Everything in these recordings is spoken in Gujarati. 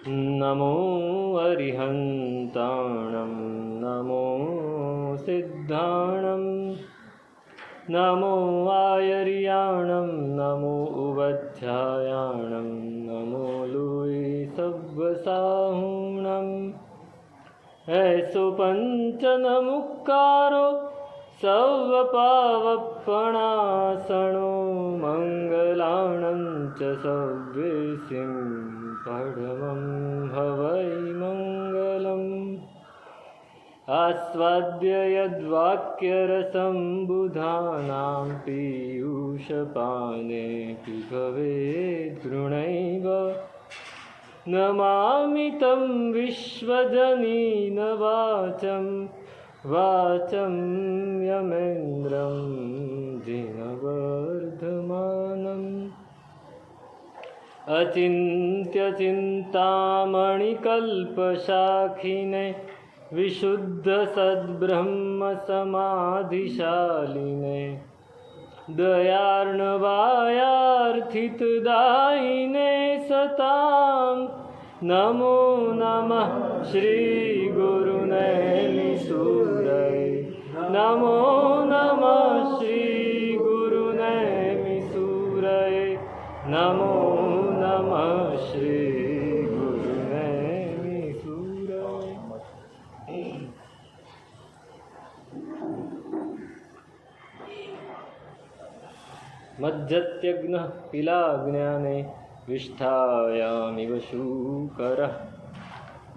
नमो अरिहन्ताणं नमो सिद्धाणं नमो आयर्याणं नमो उवध्यायाणं नमो लुई सव्वसाहुणं ऐसो पंचनमुक्कारो सव्वपावपणासनो मंगलाणं च सव्वेसिं पढमं हवै मंगलम् आस्वाद्य यद्वाक्यरसं बुधानां पीयूषपाने पिभवेद्गुणैव नमामि तं विश्वजनीन वाचं यमेन्द्रं जिनवर्धमानम् अचिन्त्यचिन्तामणिकल्पशाखिने विशुद्धसद्ब्रह्मसमाधिशालिने दयार्णवायार्थितदायिने सतां नमो नमः श्रीगुरुनैमिषूरये नमो नमः श्रीगुरुनैमिषूरये नमो नमः श्रीगुरुनैमिषूरये। मज्जत्यग्नः पिलाज्ञाने विष्ठायामिव शूकरः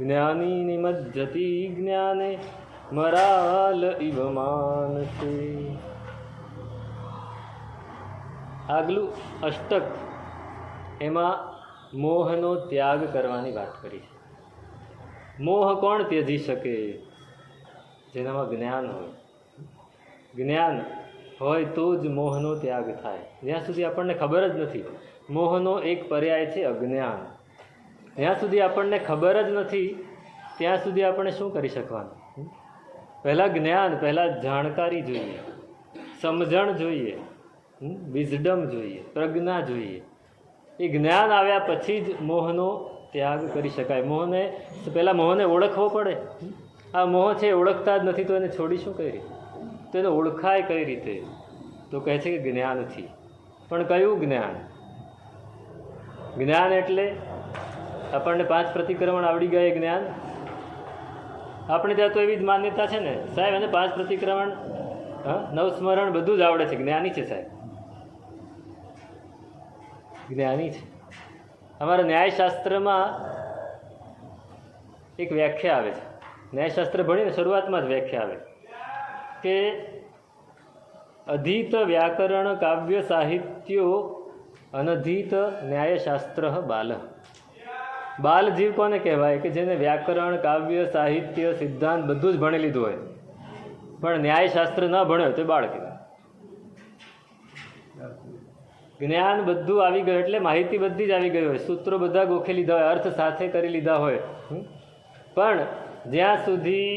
ज्ञानी निमज्जति ज्ञाने मराल इव मानसे। આગલું અષ્ટક એમાં મોહનો ત્યાગ કરવાની વાત કરી છે. મોહ કોણ ત્યજી શકે? જેનામાં જ્ઞાન હોય. જ્ઞાન હોય તો જ મોહનો ત્યાગ થાય. જ્યાં સુધી આપણને ખબર જ નથી, મોહનો એક પર્યાય છે અજ્ઞાન. જ્યાં સુધી આપણને ખબર જ નથી ત્યાં સુધી આપણે શું કરી શકવાનું? પહેલાં જ્ઞાન, પહેલાં જાણકારી જોઈએ, સમજણ જોઈએ, વિઝડમ જોઈએ, પ્રજ્ઞા જોઈએ. એ જ્ઞાન આવ્યા પછી જ મોહનો ત્યાગ કરી શકાય. મોહને પહેલાં મોહને ઓળખવો પડે. આ મોહ છે ઓળખતા જ નથી તો એને છોડી શું કઈ રીતે? તો એને ઓળખાય કઈ રીતે? તો કહે છે કે જ્ઞાનથી. પણ કયું જ્ઞાન? જ્ઞાન એટલે આપણને 5 પ્રતિક્રમણ આવડી ગયા એ જ્ઞાન? આપણે ત્યાં તો એવી જ માન્યતા છે ને, સાહેબ એને 5 પ્રતિક્રમણ, નવસ્મરણ બધું જ આવડે છે, જ્ઞાની છે સાહેબ, જ્ઞાની છે. અમારા ન્યાયશાસ્ત્રમાં એક વ્યાખ્યા આવે છે. ન્યાયશાસ્ત્ર ભણીને શરૂઆતમાં જ વ્યાખ્યા આવે કે અધીત વ્યાકરણ કાવ્ય સાહિત્યો અનધીત ન્યાયશાસ્ત્ર બાલ. બાલ જીવ કોને કહેવાય? કે જેને વ્યાકરણ, કાવ્ય, સાહિત્ય, સિદ્ધાંત બધું જ ભણી લીધું હોય પણ ન્યાયશાસ્ત્ર ન ભણ્યો તો બાળ કહેવાય. જ્ઞાન બધું આવી ગયું એટલે માહિતી બધી જ આવી ગઈ હોય, સૂત્રો બધા ગોખી લીધા હોય, અર્થ સાથે કરી લીધા હોય, પણ જ્યાં સુધી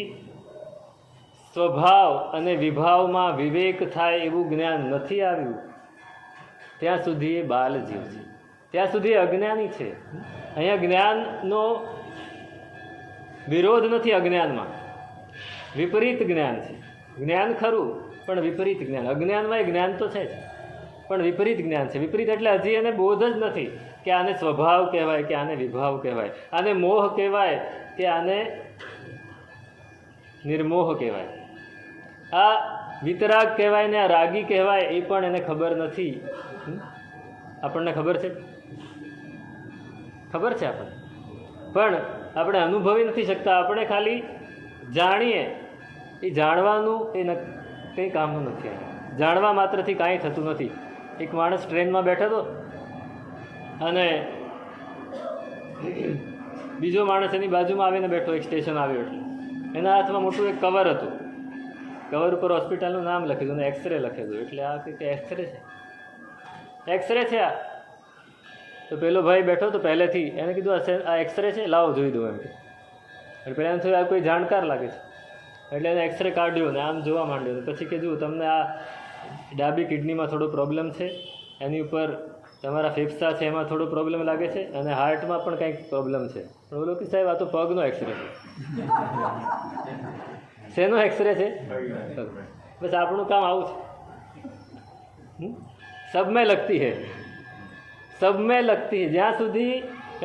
સ્વભાવ અને વિભાવમાં વિવેક થાય એવું જ્ઞાન નથી આવ્યું ત્યાં સુધી એ બાલ જીવ છે, ત્યાં સુધી અજ્ઞાની છે. અહીંયા જ્ઞાનનો વિરોધ નથી. અજ્ઞાનમાં વિપરીત જ્ઞાન છે. જ્ઞાન ખરું પણ વિપરીત જ્ઞાન. અજ્ઞાનમાં જ્ઞાન તો છે જ પણ વિપરીત જ્ઞાન છે. વિપરીત એટલે હજી એને બોધ જ નથી કે આને સ્વભાવ કહેવાય, કે આને વિભાવ કહેવાય, આને મોહ કહેવાય, કે આને નિર્મોહ કહેવાય, આ વિતરાગ કહેવાય ને આ રાગી કહેવાય, એ પણ એને ખબર નથી. આપણને ખબર છે, ખબર છે આપણને, પણ આપણે અનુભવી નથી શકતા. આપણે ખાલી જાણીએ. એ જાણવાનું એ કંઈ કામનું નથી. જાણવા માત્રથી કાંઈ થતું નથી. એક માણસ ટ્રેનમાં બેઠો હતો અને બીજો માણસ એની બાજુમાં આવીને બેઠો. એક સ્ટેશન આવ્યો એટલે એના હાથમાં મોટું એક કવર હતું. કવર ઉપર હોસ્પિટલનું નામ લખેલું અને એક્સરે લખેલું. એટલે આ કે એક્સરે છે, એક્સરે છે આ. તો પેલો ભાઈ બેઠો તો પહેલેથી એને કીધું આ એક્સરે છે, લાવો જોઈ દઉં એમ કે. એટલે પહેલાં એમ થયું આ કોઈ જાણકાર લાગે છે એટલે એને એક્સરે કાઢ્યો ને આમ જોવા માંડ્યો. પછી કીધું તમને આ ડાબી કિડનીમાં થોડો પ્રોબ્લેમ છે, એની ઉપર તમારા ફેફસા છે એમાં થોડો પ્રોબ્લેમ લાગે છે અને હાર્ટમાં પણ કંઈક પ્રોબ્લેમ છે. પણ બોલો કે સાહેબ આ તો પગનો એક્સરે છે. શેનો એક્સરે છે? બસ આપણું કામ આવું છે. સબ મેં લગતી હે, સબ મેં લગતી હે. જ્યાં સુધી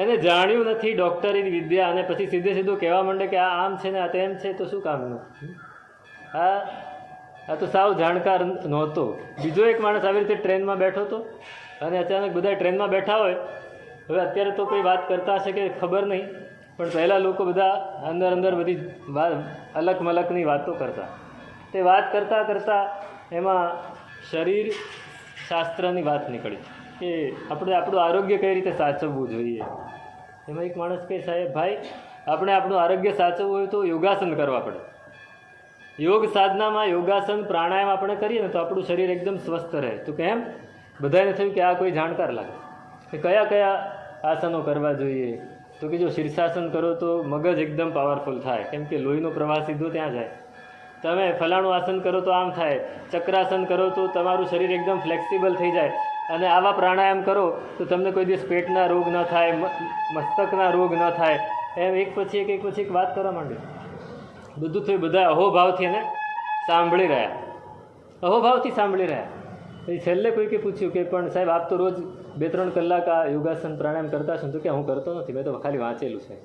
એને જાણ્યું નથી ડૉક્ટરીની વિદ્યા અને પછી સીધું કહેવા માંડે કે આ આમ છે ને આ તેમ છે તો શું કામનું? આ તો સાવ જાણકાર નહોતો. બીજો એક માણસ આવી રીતે ટ્રેનમાં બેઠો હતો અને અચાનક બધા ટ્રેનમાં બેઠા હોય. હવે અત્યારે તો કોઈ વાત કરતા હશે કે ખબર નહીં, પણ પહેલાં લોકો બધા અંદર બધી અલગ મલકની વાતો કરતા. તે વાત કરતાં એમાં શરીર શાસ્ત્રની વાત નીકળી કે આપણે આપણું આરોગ્ય કઈ રીતે સાચવવું જોઈએ. એમાં એક માણસ કહે, સાહેબ ભાઈ, આપણે આપણું આરોગ્ય સાચવવું હોય તો યોગાસન કરવા પડે. યોગ સાધનામાં યોગાસન પ્રાણાયામ આપણે કરીએ ને તો આપણું શરીર એકદમ સ્વસ્થ રહે. તો કેમ? બધાને થયું કે આ કોઈ જાણકાર લાગે કે કયા આસનો કરવા જોઈએ. તો કે જો શીર્ષાસન કરો તો મગજ એકદમ પાવરફુલ થાય, કેમ કે લોહીનો પ્રવાહ સીધો ત્યાં જાય. તમે ફલાણું આસન કરો તો આમ થાય, ચક્રાસન કરો તો તમારું શરીર એકદમ ફ્લેક્સિબલ થઈ જાય. અને આવા પ્રાણાયામ કરો તો તમને કોઈ દિવસ પેટના રોગ ન થાય, મસ્તકના રોગ ન થાય. એમ એક પછી એક વાત કરવા માંડ્યું. બધું થયું. બધા અહોભાવથી એને સાંભળી રહ્યા, અહોભાવથી સાંભળી રહ્યા. પછી છેલ્લે કોઈકે પૂછ્યું કે પણ સાહેબ આપ તો રોજ 2-3 કલાક આ યોગાસન પ્રાણાયામ કરતા છો. તો કે હું કરતો નથી, મેં તો ખાલી વાંચેલું છે,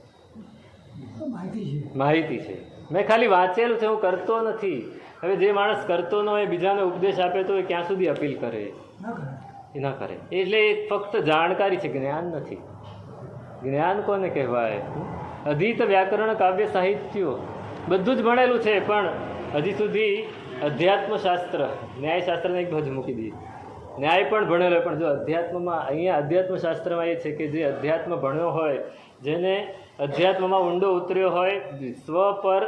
માહિતી છે, મેં ખાલી વાંચેલું છે, હું કરતો નથી. હવે જે માણસ કરતો ન હોય બીજાને ઉપદેશ આપે તો એ ક્યાં સુધી અપીલ કરે? એ ના કરે. એટલે એ ફક્ત જાણકારી છે, જ્ઞાન નથી. જ્ઞાન કોને કહેવાય? અધીત વ્યાકરણ કાવ્ય સાહિત્યો બધું જ ભણેલું છે, પણ હજી સુધી અધ્યાત્મશાસ્ત્ર, ન્યાયશાસ્ત્રને એક બાજુ મૂકી દઈએ. ન્યાય પણ ભણેલો હોય, પણ જો અધ્યાત્મમાં, અહીંયા અધ્યાત્મશાસ્ત્રમાં એ છે કે જે અધ્યાત્મ ભણ્યો હોય, જેને અધ્યાત્મમાં ઊંડો ઉતર્યો હોય, સ્વ પર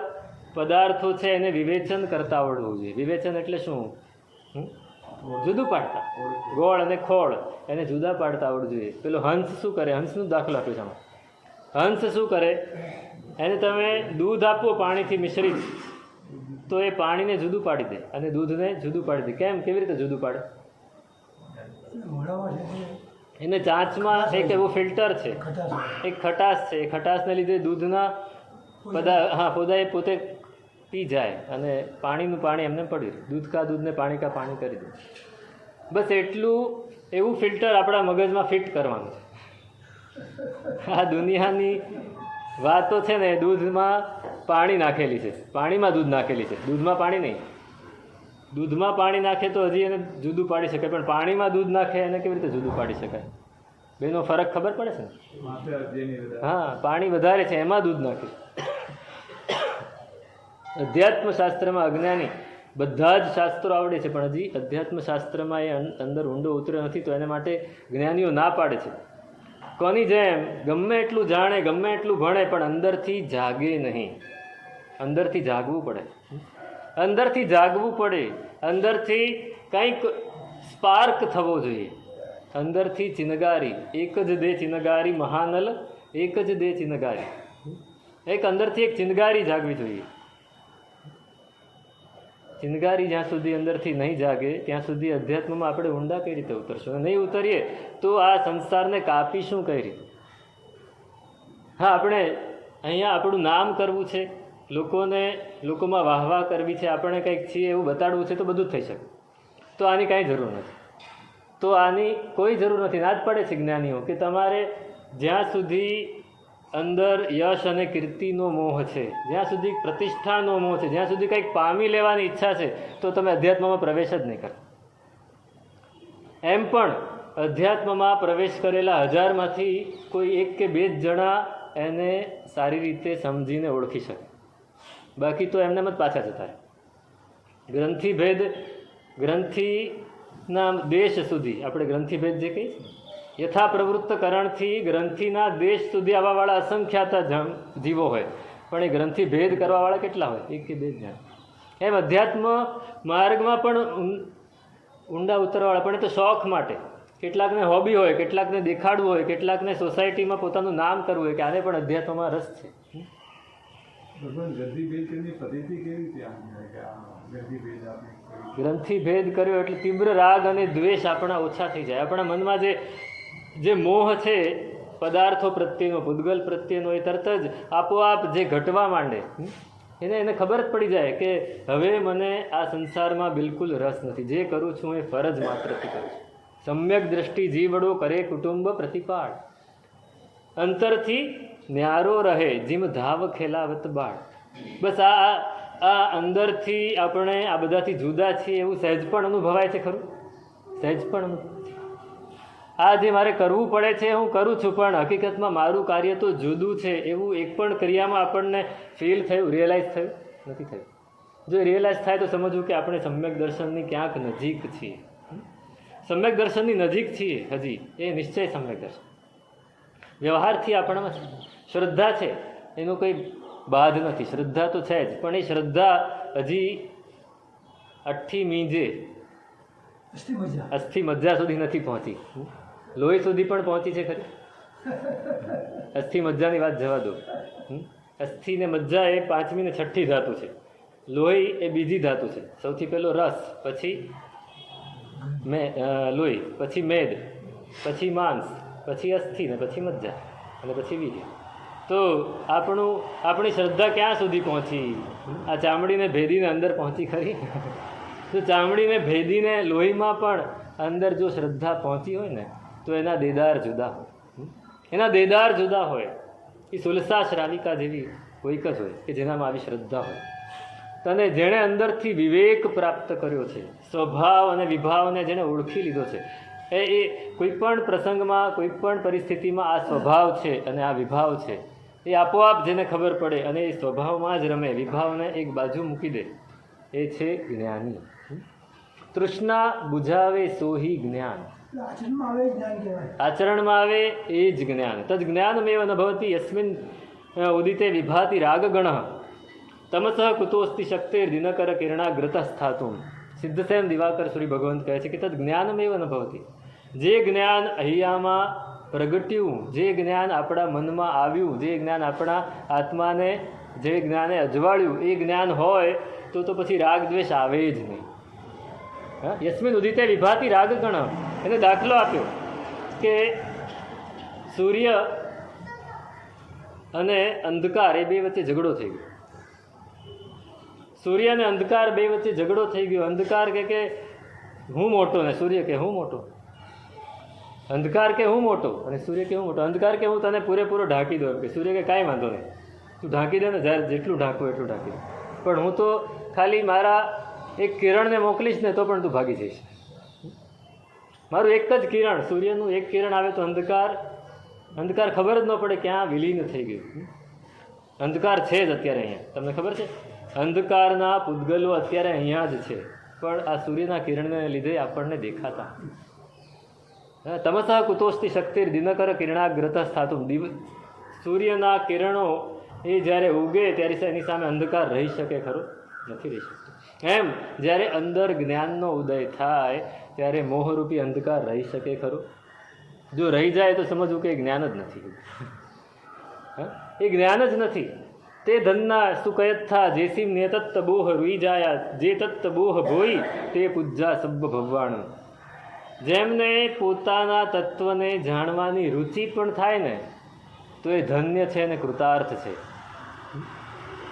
પદાર્થો છે એને વિવેચન કરતા આવડવું જોઈએ. વિવેચન એટલે શું? જુદું પાડતા, ગોળ અને ખોળ એને જુદા પાડતા આવડવું જોઈએ. પેલો હંસ શું કરે? હંસનું દાખલો આપ્યો છે. હંસ શું કરે? એને તમે દૂધ આપો પાણીથી મિશ્રિત, તો એ પાણીને જુદું પાડી દે અને દૂધને જુદું પાડી દે. કેમ? કેવી રીતે જુદું પાડે? એને ચાંચમાં એક એવું ફિલ્ટર છે, એક ખટાશ છે. એ ખટાશને લીધે દૂધના પોદા પોતે પી જાય અને પાણીનું પાણી એમને પડ્યું. દૂધ કા દૂધને પાણી કા પાણી કરી દે. બસ એટલું એવું ફિલ્ટર આપણા મગજમાં ફિટ કરવાનું છે. આ દુનિયાની વાતો છે ને, દૂધમાં પાણી નાખેલી છે, પાણીમાં દૂધ નાખેલી છે. દૂધમાં પાણી નહીં. દૂધમાં પાણી નાખે તો હજી એને જુદું પાડી શકાય, પણ પાણીમાં દૂધ નાખે એને કેવી રીતે જુદું પાડી શકાય? બેનો ફરક ખબર પડે છે ને? હા, પાણી વધારે છે એમાં દૂધ નાખે. અધ્યાત્મશાસ્ત્રમાં અજ્ઞાની બધા જ શાસ્ત્રો આવડે છે, પણ હજી અધ્યાત્મશાસ્ત્રમાં એ અંદર ઊંડો ઉતર્યો નથી. તો એને માટે જ્ઞાનીઓ ના પાડે છે. કોની જેમ? ગમે એટલું જાણે, ગમે એટલું ભણે, પણ અંદરથી જાગે નહીં. અંદરથી જાગવું પડે, અંદરથી જાગવું પડે. અંદરથી કંઈક સ્પાર્ક થવો જોઈએ. અંદરથી ચિનગારી, એક જ દે ચિનગારી મહાનલ, એક જ દે ચિનગારી. એક અંદરથી એક ચિનગારી જાગવી જોઈએ. ચિનગારી જ્યાં સુધી અંદરથી નહીં જાગે ત્યાં સુધી અધ્યાત્મમાં આપણે ઊંડા કઈ રીતે ઉતરશું? નહીં ઉતરીએ તો આ સંસારને કાપીશું કઈ રીતે? હા, આપણે અહીંયા આપણું નામ કરવું છે, લોકોમાં વાહવાહ કરવી છે, આપણે કંઈક છીએ એવું બતાડવું છે, તો બધું જ થઈ શકે. તો આની કાંઈ જરૂર નથી. તો આની કોઈ જરૂર નથી. ના જ પડે છે જ્ઞાનીઓ કે તમારે જ્યાં સુધી અંદર યશ અને કીર્તિનો મોહ છે, જ્યાં સુધી પ્રતિષ્ઠાનો મોહ છે, જ્યાં સુધી કંઈક પામી લેવાની ઈચ્છા છે, તો તમે અધ્યાત્મમાં પ્રવેશ જ નહીં કરો. એમ પણ અધ્યાત્મમાં પ્રવેશ કરેલા 1000માંથી કોઈ 1 કે 2 જ જણા એને સારી રીતે સમજીને ઓળખી શકે. બાકી તો એમનેમ જ પાછા જતા રહે. ગ્રંથિના દેશ સુધી, આપણે ગ્રંથિભેદ જે કહીએ છીએ, યથા પ્રવૃત્તકરણથી ગ્રંથિના દેશ સુધી આવવાવાળા અસંખ્યાત જીવો હોય, પણ એ ગ્રંથિ ભેદ કરવાવાળા કેટલા હોય? 1 કે 2 જ જણ. એમ અધ્યાત્મ માર્ગમાં પણ ઊંડા ઉતરવાવાળા, પણ એ તો શોખ માટે. કેટલાકને હોબી હોય, કેટલાકને દેખાડવું હોય, કેટલાકને સોસાયટીમાં પોતાનું નામ કરવું હોય કે આને પણ અધ્યાત્મમાં રસ છે. ગ્રંથિ ભેદ કર્યો એટલે તીવ્ર રાગ અને દ્વેષ આપણા ઓછા થઈ જાય. આપણા મનમાં જે જે મોહ છે પદાર્થો પ્રત્યેનો, પૂતગલ પ્રત્યેનો, એ તરત જ આપોઆપ જે ઘટવા માંડે, એને ખબર જ પડી જાય કે હવે મને આ સંસારમાં બિલકુલ રસ નથી, જે કરું છું એ ફરજ માત્રથી કરું છું. સમ્યક દ્રષ્ટિ જીવડો કરે કુટુંબ પ્રતિપાળ, અંતરથી ન્યારો રહે જીમ ધાવ ખેલાવત બાળ. બસ આ અંદરથી આપણે આ બધાથી જુદા છીએ એવું સહેજ પણ અનુભવાય છે ખરું? સહેજ પણ અનુભવાય. આ જે મારે કરવું પડે છે હું કરું છું, પણ હકીકતમાં મારું કાર્ય તો જુદું છે એવું એક પણ ક્રિયામાં આપણને ફીલ થયું, રિયલાઇઝ થયું નથી થયું? જો રિયલાઇઝ થાય તો સમજવું કે આપણે સમ્યક દર્શનની ક્યાંક નજીક છીએ. સમ્યક દર્શનની નજીક છીએ હજી, એ નિશ્ચય સમ્યક દર્શન. વ્યવહારથી આપણામાં શ્રદ્ધા છે એનો કંઈ બાદ નથી, શ્રદ્ધા તો છે જ, પણ એ શ્રદ્ધા હજી અઠ્ઠી મીંજે અસ્થિ મજ્જા સુધી નથી પહોંચી. લોહી સુધી પણ પહોંચી છે ખરી? અસ્થિ મજ્જાની વાત જવા દો. અસ્થિ ને મજ્જા એ 5મી ને 6ઠ્ઠી ધાતુ છે, લોહી એ બીજી ધાતુ છે. સૌથી પહેલો રસ, પછી લોહી, પછી મેદ, પછી માંસ, પછી અસ્થિ ને પછી મજ્જા અને પછી વીર્ય. તો આપણી શ્રદ્ધા ક્યાં સુધી પહોંચી? આ ચામડીને ભેદીને અંદર પહોંચી ખરી? તો ચામડીને ભેદીને લોહીમાં પણ અંદર જો શ્રદ્ધા પહોંચી હોય ને તો એના દેદાર જુદા હોય, એના દેદાર જુદા હોય. એ સુલસા શ્રાવિકા જેવી કોઈક જ હોય કે જેનામાં આવી શ્રદ્ધા હોય. તને જેણે અંદરથી વિવેક પ્રાપ્ત કર્યો છે, સ્વભાવ અને વિભાવને જેણે ઓળખી લીધો છે, એ કોઈ પણ પ્રસંગમાં, કોઈ પણ પરિસ્થિતિમાં આ સ્વભાવ છે અને આ વિભાવ છે એ આપોઆપ જેને ખબર પડે અને એ સ્વભાવમાં જ રમે, વિભાવને એક બાજુ મૂકી દે, એ છે જ્ઞાની. તૃષ્ણા બુઝાવે સોહી જ્ઞાન, આચરણમાં આવે એ જ જ્ઞાન. તદ જ્ઞાનમેવ ન ભવતિ યસ્મિન ઉદિતે વિભાતિ રાગગણ તમસઃ કુતોસ્તિ શક્તિર દિનકર કિરણાગ્રત સ્થાતુમ. સિદ્ધસેન દિવાકર શ્રી ભગવંત કહે છે કે તદ જ્ઞાનમેવ ન ભવતિ, જે જ્ઞાન અહીંયામાં પ્રગટ્યું, જે જ્ઞાન આપણા મનમાં આવ્યું, જે જ્ઞાન આપણા આત્માને, જે જ્ઞાને અજવાળ્યું, એ જ્ઞાન હોય તો પછી રાગ દ્વેષ આવે જ નહીં. યસ્મિન ઉદિતે વિભાતિ રાગગણ, એને દાખલો આપ્યો કે સૂર્ય અને અંધકાર એ બે વચ્ચે ઝઘડો થઈ ગયો. સૂર્ય અને અંધકાર બે વચ્ચે ઝઘડો થઈ ગયો. અંધકાર કે હું મોટો ને સૂર્ય કે હું મોટો, અંધકાર કે હું મોટો અને સૂર્ય કે હું મોટો. અંધકાર કે હું તને પૂરેપૂરો ઢાંકી દઉં, કે સૂર્ય કે કાંઈ વાંધો નહીં, તું ઢાંકી દે ને, જ્યારે જેટલું ઢાંકવું એટલું ઢાંકી દે, પણ હું તો ખાલી મારા એક કિરણને મોકલીશ ને તો પણ તું ભાગી જઈશ. મારું એક જ કિરણ, સૂર્યનું એક કિરણ આવે તો અંધકાર ખબર જ ન પડે ક્યાં વિલીન થઈ ગયું. અંધકાર છે જ અત્યારે અહીંયા, તમને ખબર છે? અંધકારના પૂતગલો અત્યારે અહીંયા જ છે, પણ આ સૂર્યના કિરણને લીધે આપણને દેખાતા. તમસઃ કુતોસ્તિ શક્તિર દિનકર કિરણાગ્રત સ્થાતુમ. સૂર્યના કિરણો એ જ્યારે ઉગે ત્યારે એની સામે અંધકાર રહી શકે ખરો? નથી રહી શકતો. એમ જ્યારે અંદર જ્ઞાનનો ઉદય થાય ત્યારે મોહરૂપી અંધકાર રહી શકે ખરો? જો રહી જાય તો સમજવું કે જ્ઞાન જ નથી, એ જ્ઞાન જ નથી. તે ધનના સુકયથા જેસીમ ને તત્ત બોહ રૂઈ જાયા, જે તત્ત બોહ ભોઈ તે પૂજા સબ્બ ભગવાન. જેમને પોતાના તત્વને જાણવાની રુચિ પણ થાય ને તો એ ધન્ય છે અને કૃતાર્થ છે.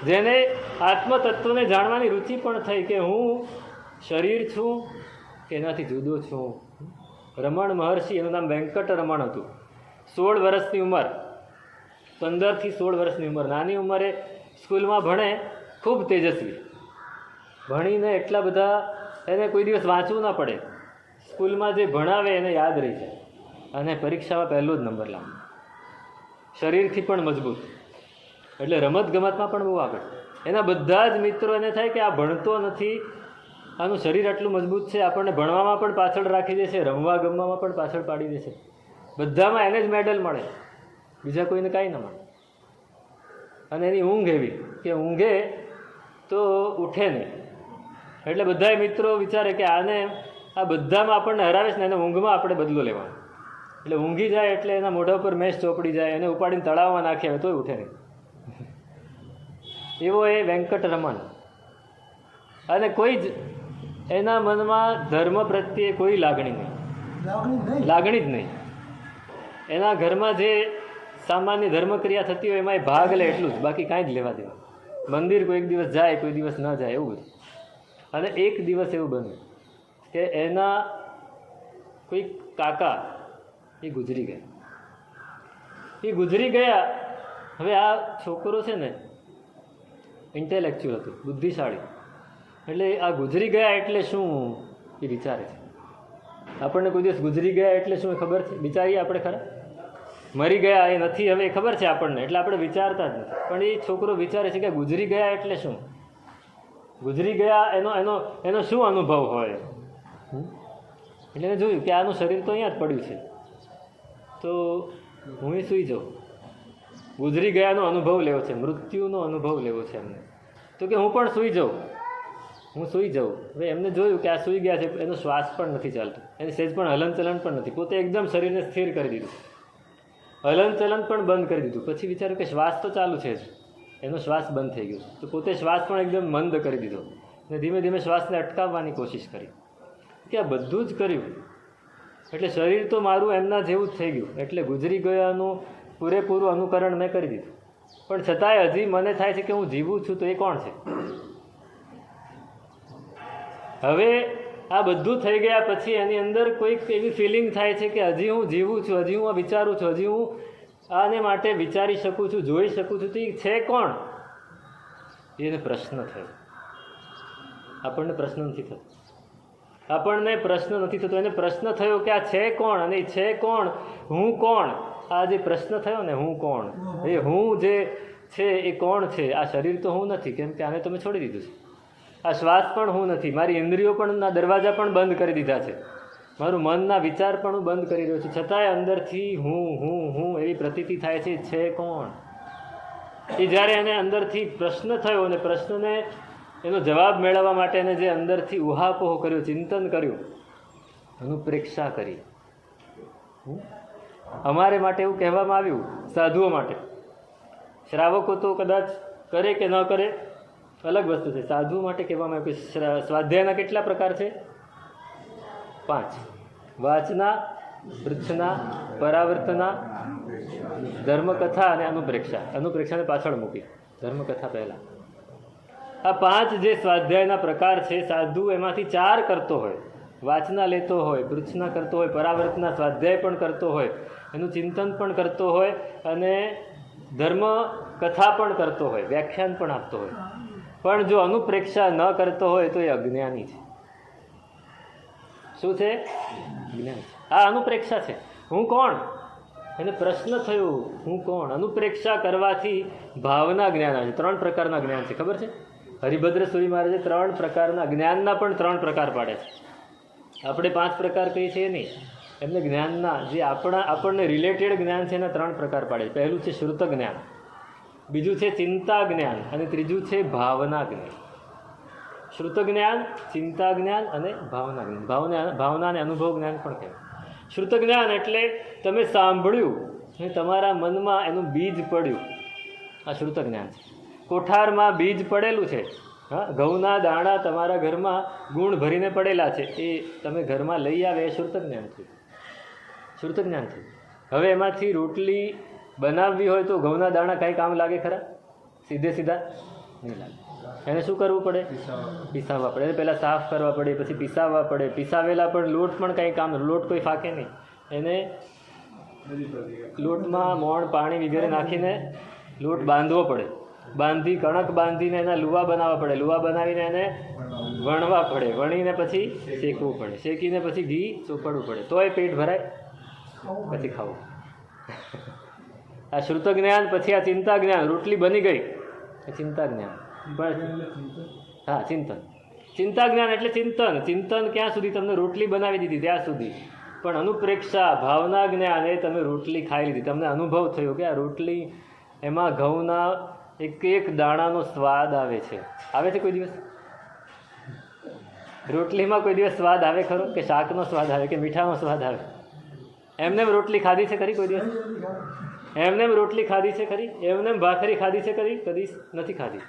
જેને આત્મતત્વને જાણવાની રુચિ પણ થઈ કે હું શરીર છું કે એનાથી જુદો છું. રમણ મહર્ષિ, એનું નામ વેંકટ રમણ હતું. 16 વર્ષની ઉંમર, 15થી 16 વર્ષની ઉંમર, નાની ઉંમરે સ્કૂલમાં ભણે, ખૂબ તેજસ્વી, ભણીને એટલા બધા એને કોઈ દિવસ વાંચવું ના પડે, સ્કૂલમાં જે ભણાવે એને યાદ રહી જાય અને પરીક્ષામાં પહેલો જ નંબર લાવે. શરીરથી પણ મજબૂત, એટલે રમતગમતમાં પણ બહુ આગળ. એના બધા જ મિત્રો એને થાય કે આ ભણતો નથી, આનું શરીર આટલું મજબૂત છે, આપણને ભણવામાં પણ પાછળ રાખી દેશે, રમવા ગમવામાં પણ પાછળ પાડી દેશે. બધામાં એને જ મેડલ મળે, બીજા કોઈને કાંઈ ન મળે. અને એની ઊંઘ એવી કે ઊંઘે તો ઉઠે નહીં, એટલે બધા મિત્રો વિચારે કે આને આ બધામાં આપણને હરાવે છે ને એને ઊંઘમાં આપણે બદલો લેવાનો. એટલે ઊંઘી જાય એટલે એના મોઢા ઉપર મેશ ચોપડી જાય, એને ઉપાડીને તળાવમાં નાખી આવે તોય ઉઠે નહીં. એવો એ વેંકટ રમણ. અને કોઈ જ એના મનમાં ધર્મ પ્રત્યે કોઈ લાગણી જ નહીં. એના ઘરમાં જે સામાન્ય ધર્મક્રિયા થતી હોય એમાં એ ભાગ લે એટલું જ, બાકી કાંઈ જ લેવા દેવા. મંદિર કોઈક દિવસ જાય, કોઈ દિવસ ન જાય, એવું બધું. અને એક દિવસ એવું બન્યું કે એના કોઈ કાકા એ ગુજરી ગયા. હવે આ છોકરો છે ને ઇન્ટેલેક્ચ્યુઅલ હતું, બુદ્ધિશાળી, એટલે આ ગુજરી ગયા એટલે શું એ વિચારે છે. આપણને કોઈ દિવસ ગુજરી ગયા એટલે શું એ ખબર છે? વિચારીએ આપણે ખરા? મરી ગયા એ નથી હવે એ ખબર છે આપણને, એટલે આપણે વિચારતા જ નથી. પણ એ છોકરો વિચારે છે કે ગુજરી ગયા એટલે શું, ગુજરી ગયા એનો શું અનુભવ હોય. એટલે એને જોયું કે આનું શરીર તો અહીંયા જ પડ્યું છે, તો હું સૂઈ જાઉં. ગુજરી ગયાનો અનુભવ લેવો છે, મૃત્યુનો અનુભવ લેવો છે એમને. તો કે હું પણ સૂઈ જાઉં. હવે એમને જોયું કે આ સૂઈ ગયા છે, એનો શ્વાસ પણ નથી ચાલતો, એની સહેજ પણ હલનચલન પણ નથી. પોતે એકદમ શરીરને સ્થિર કરી દીધું, હલનચલન પણ બંધ કરી દીધું. પછી વિચાર્યું કે શ્વાસ તો ચાલુ છે જ, એનો શ્વાસ બંધ થઈ ગયો. તો પોતે શ્વાસ પણ એકદમ મંદ કરી દીધો અને ધીમે ધીમે શ્વાસને અટકાવવાની કોશિશ કરી. કે આ બધું જ કર્યું એટલે શરીર તો મારું એમના જેવું જ થઈ ગયું. એટલે ગુજરી ગયાનું પૂરેપૂરું અનુકરણ મેં કરી દીધું. પણ છતાંય હજી મને થાય છે કે હું જીવું છું, તો એ કોણ છે? હવે આ બધું થઈ ગયા પછી એની અંદર કોઈક એવી ફિલિંગ થાય છે કે હજી હું જીવું છું, હજી હું આ વિચારું છું, હજી હું આને માટે વિચારી શકું છું, જોઈ શકું છું. તો એ છે કોણ? એને પ્રશ્ન થયો. આપણને પ્રશ્ન નથી થતો, એને પ્રશ્ન થયો કે આ છે કોણ, અને એ છે કોણ, હું કોણ. આ જે પ્રશ્ન થયો ને, હું કોણ, એ હું જે છે એ કોણ છે? આ શરીર તો હું નથી, કેમ કે આને તો મેં છોડી દીધું છે. આ શ્વાસ પણ હું નથી, મારી ઇન્દ્રિયો પણ ના દરવાજા પણ બંધ કરી દીધા છે, મારું મનના વિચાર પણ હું બંધ કરી રહ્યો છું. છતાંય અંદરથી હું એવી પ્રતીતિ થાય છે કોણ? એ જ્યારે એને અંદરથી પ્રશ્ન થયો અને પ્રશ્નને એનો જવાબ મેળવવા માટે એને જે અંદરથી ઉહાપોહ કર્યો, ચિંતન કર્યું, અનુપ્રેક્ષા કરી. અમારે માટે એવું કહેવામાં આવ્યું, સાધુઓ માટે. શ્રાવકો તો કદાચ કરે કે ન કરે અલગ વસ્તુ છે. સાધુઓ માટે કહેવામાં આવ્યું કે સ્વાધ્યાયના કેટલા પ્રકાર છે? 5. વાચના, પૃચ્છના, પરાવર્તના, ધર્મકથા અને અનુપ્રેક્ષા. અનુપ્રેક્ષાને પાછળ મૂકી, ધર્મકથા પહેલાં. આ 5 જે સ્વાધ્યાયના પ્રકાર છે, સાધુ એમાંથી 4 કરતો હોય, વાચના લેતો હોય, પૃચ્છના કરતો હોય, પરાવર્તના સ્વાધ્યાય પણ કરતો હોય, એનું ચિંતન પણ કરતો હોય, અને ધર્મ કથા પણ કરતો હોય, વ્યાખ્યાન પણ આપતો હોય. પણ જો અનુપ્રેક્ષા ન કરતો હોય તો એ અજ્ઞાની છે. શું છે? જ્ઞાની. આ અનુપ્રેક્ષા છે. હું કોણ? એને પ્રશ્ન થયો, હું કોણ? અનુપ્રેક્ષા કરવાથી ભાવના જ્ઞાન આવે છે. 3 પ્રકારના જ્ઞાન છે, ખબર છે? હરિભદ્ર સુરી મહારાજે 3 પ્રકારના જ્ઞાનના પણ 3 પ્રકાર પાડે છે. આપણે 5 પ્રકાર કહીએ છીએ નહીં, એમને જ્ઞાનના જે આપણને રિલેટેડ જ્ઞાન છે એના 3 પ્રકાર પાડે છે. પહેલું છે શ્રુત જ્ઞાન, બીજું છે ચિંતા જ્ઞાન, અને ત્રીજું છે ભાવના જ્ઞાન. શ્રુત જ્ઞાન, ચિંતા જ્ઞાન અને ભાવના જ્ઞાન. ભાવના અને અનુભવ જ્ઞાન પણ કહેવાય. શ્રુત જ્ઞાન એટલે તમે સાંભળ્યું અને તમારા મનમાં એનું બીજ પડ્યું, આ શ્રુત જ્ઞાન છે. કોઠારમાં બીજ પડેલું છે, હા, ઘઉંના દાણા તમારા ઘરમાં ગુણ ભરીને પડેલા છે, એ તમે ઘરમાં લઈ આવે, એ શ્રુત જ્ઞાન છે. શ્રુત જ્ઞાન છે. હવે એમાંથી રોટલી બનાવવી હોય તો ઘઉંના દાણા કાંઈ કામ લાગે ખરા? સીધા નહીં લાગે. એને શું કરવું પડે? પીસાવવા પડે. એને પહેલાં સાફ કરવા પડે, પછી પીસાવવા પડે. પીસાવેલા પણ લોટ પણ કાંઈ કામ, લોટ કોઈ ફાકે નહીં. એને લોટમાં મોણ, પાણી વગેરે નાખીને લોટ બાંધવો પડે. કણક બાંધીને એના લુવા બનાવવા પડે. લુવા બનાવીને એને વણવા પડે. વણીને પછી શેકવું પડે. શેકીને પછી ઘી ચોપડવું પડે, તોય પેટ ભરાય, પછી ખાવું. આ શ્રુત જ્ઞાન. પછી આ ચિંતા જ્ઞાન. રોટલી બની ગઈ, ચિંતા જ્ઞાન. હા, ચિંતા જ્ઞાન એટલે ચિંતન ક્યાં સુધી? તમને રોટલી બનાવી દીધી ત્યાં સુધી. પણ અનુપ્રેક્ષા, ભાવના જ્ઞાન, એ તમે રોટલી ખાઈ લીધી, તમને અનુભવ થયો કે આ રોટલી, એમાં ઘઉંના એક દાણાનો સ્વાદ આવે છે. આવે છે કોઈ દિવસ? રોટલીમાં કોઈ દિવસ સ્વાદ આવે ખરો? કે શાકનો સ્વાદ આવે, કે મીઠાનો સ્વાદ આવે? એમને રોટલી ખાધી છે ખરી કોઈ દિવસ? એમને રોટલી ખાધી છે ખરી? એમને ભાખરી ખાધી છે ખરી? કદી નથી ખાધી.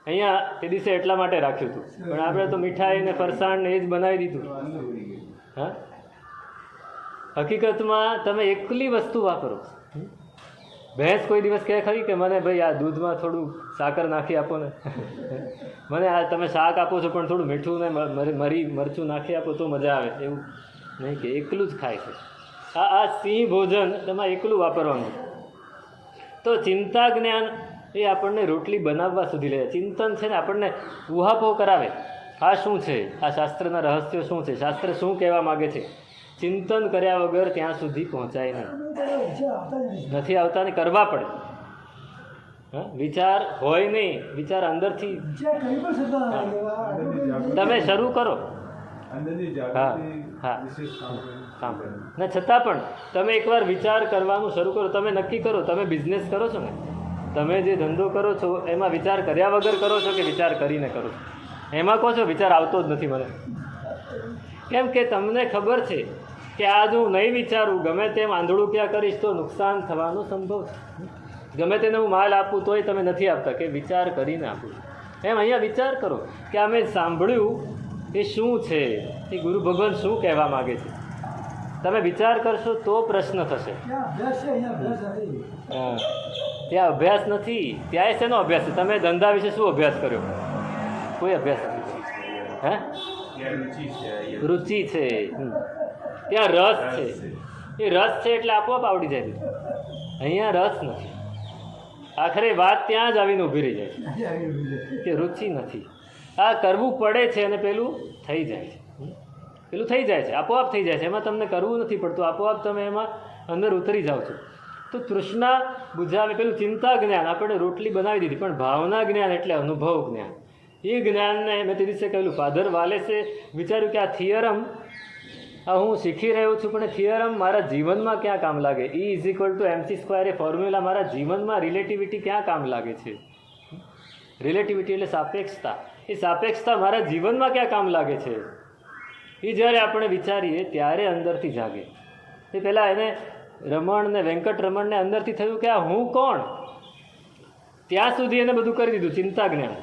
અહીંયા તે દિવસે એટલા માટે રાખ્યું હતું, પણ આપણે તો મીઠાઈ ને ફરસાણ ને એ જ બનાવી દીધું. હા, હકીકતમાં તમે એકલી વસ્તુ વાપરો. ભેંસ કોઈ દિવસ કહે ખરી કે મને ભાઈ આ દૂધમાં થોડું સાકર નાખી આપો ને, મને આ તમે શાક આપો છો પણ થોડું મીઠું ને મરી મરચું નાખી આપો તો મજા આવે, એવું નહીં કે એકલું જ ખાય છે. આ સિંહ ભોજન તમારે એકલું વાપરવાનું. તો ચિંતા જ્ઞાન એ આપણને રોટલી બનાવવા સુધી લે. ચિંતન છે ને આપણને ઉહાપો કરાવે. આ શું છે, આ શાસ્ત્રના રહસ્યો શું છે, શાસ્ત્ર શું કહેવા માગે છે. ચિંતન કર્યા વગર ત્યાં સુધી પહોંચાય નહીં. નથી આવતા ને કરવા પડે. હા, વિચાર હોય નહીં, વિચાર અંદરથી તમે શરૂ કરો. હા હા કામ ને છતાં પણ તમે એકવાર વિચાર કરવાનું શરૂ કરો. તમે નક્કી કરો, તમે બિઝનેસ કરો છો ને, તમે જે ધંધો કરો છો એમાં વિચાર કર્યા વગર કરો છો કે વિચાર કરીને કરો છો? એમાં કહો છો વિચાર આવતો જ નથી મને. કેમ કે તમને ખબર છે કે આ જો હું નહીં વિચારું, ગમે તેમ આંધળું ક્યાં કરીશ તો નુકસાન થવાનો સંભવ છે. ગમે તેને હું માલ આપું તોય તમે નથી આપતા કે વિચાર કરીને આપું. એમ અહીંયા વિચાર કરો કે આ મેં સાંભળ્યું એ શું છે, એ ગુરુ ભગવાન શું કહેવા માગે છે. તમે વિચાર કરશો તો પ્રશ્ન થશે. હા, ત્યાં અભ્યાસ નથી. ત્યાં શેનો અભ્યાસ છે? તમે ધંધા વિશે શું અભ્યાસ કર્યો? કોઈ અભ્યાસ નથી. હે, રુચિ છે, ત્યાં રસ છે. એ રસ છે એટલે આપોઆપ આવડી જાય. અહીંયા રસ નથી. આખરે વાત ત્યાં જ આવીને ઊભી રહી જાય કે રુચિ નથી. આ કરવું પડે છે અને પેલું થઈ જાય છે. પેલું થઈ જાય છે, આપોઆપ થઈ જાય છે. એમાં તમને કરવું નથી પડતું, આપોઆપ તમે એમાં અંદર ઉતરી જાઓ છો. તો તૃષ્ણા બુઝાવે. પેલું ચિંતા જ્ઞાન આપણે રોટલી બનાવી દીધી, પણ ભાવના જ્ઞાન એટલે અનુભવ જ્ઞાન. એ જ્ઞાનને મેં તે દિવસે કહેલું, ફાધર વાલેસે વિચાર્યું કે આ થિયરમ હું શીખી રહ્યો છું, પણ થિયરમ મારા જીવનમાં ક્યાં કામ લાગે? E=mc² એ ફોર્મ્યુલા મારા જીવનમાં રિલેટિવિટી ક્યાં કામ લાગે છે? રિલેટિવિટી એટલે સાપેક્ષતા. એ સાપેક્ષતા મારા જીવનમાં ક્યાં કામ લાગે છે? એ જ્યારે આપણે વિચારીએ ત્યારે અંદરથી જાગે. એ પહેલાં એને રમણને વેંકટરમણને અંદરથી થયું કે આ હું કોણ? ત્યાં સુધી એને બધું કરી દીધું ચિંતા જ્ઞાન.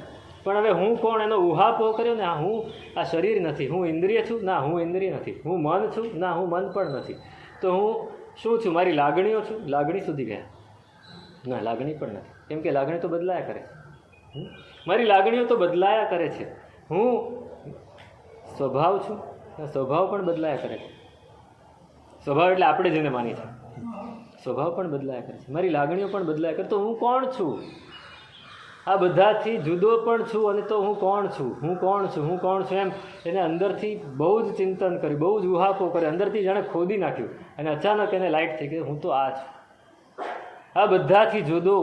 પણ હવે હું કોણ એનો ઉહાપો કર્યો ને. હું આ શરીર નથી, હું ઇન્દ્રિય છું, ના હું ઇન્દ્રિય નથી. હું મન છું, ના હું મન પણ નથી. તો હું શું છું? મારી લાગણીઓ છું. લાગણી સુધી ગયા? ના, લાગણી પણ નથી. કેમ કે લાગણી તો બદલાયા કરે. મારી લાગણીઓ તો બદલાયા કરે છે. હું સ્વભાવ છું, સ્વભાવ પણ બદલાયા કરે છે. સ્વભાવ એટલે આપણે જેને માની છે, સ્વભાવ પણ બદલાયા કરે છે. મારી લાગણીઓ પણ બદલાયા કરે. તો હું કોણ છું? આ બધાથી જુદો પણ છું અને તો હું કોણ છું? હું કોણ છું? હું કોણ છું? એમ એને અંદરથી બહુ જ ચિંતન કર્યું, બહુ જ ઉહાપો કર્યો, અંદરથી જાણે ખોદી નાખ્યું. અને અચાનક એને લાઇટ થઈ ગઈ, હું તો આ છું. આ બધાથી જુદો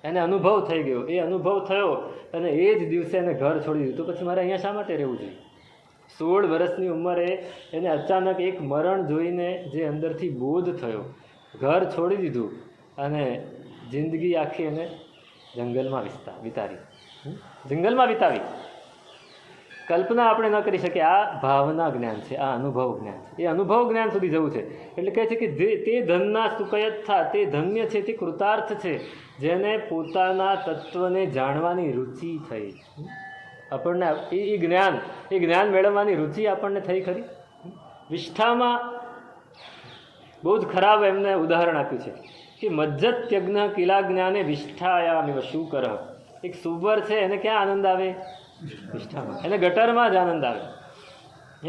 એને અનુભવ થઈ ગયો. એ અનુભવ થયો અને એ જ દિવસે એને ઘર છોડી દીધું. તો પછી મારે અહીંયા શા માટે રહેવું જોઈએ? 16 વર્ષની ઉંમરે એને અચાનક એક મરણ જોઈને જે અંદરથી બોધ થયો, ઘર છોડી દીધું અને જિંદગી આખી એને જંગલમાં વિતાવી. જંગલમાં વિતાવી. કલ્પના આપણે ન કરી શકીએ. આ ભાવના જ્ઞાન છે, આ અનુભવ જ્ઞાન છે. એ અનુભવ જ્ઞાન સુધી જવું છે. એટલે કહે છે કે તે ધનના સુકયત્થા, તે ધન્ય છે, તે કૃતાર્થ છે, જેને પોતાના તત્વને જાણવાની રુચિ થઈ. આપણને એ જ્ઞાન મેળવવાની રુચિ આપણને થઈ ખરી? વિષ્ઠામાં બહુ જ ખરાબ એમને ઉદાહરણ આપ્યું છે કે મજ્જત્યજ્ઞ કિલા જ્ઞાને વિષ્ઠાયામિવ શું કર. એક સુવર છે, એને ક્યાં આનંદ આવે? વિષ્ઠામાં. એને ગટરમાં જ આનંદ આવે.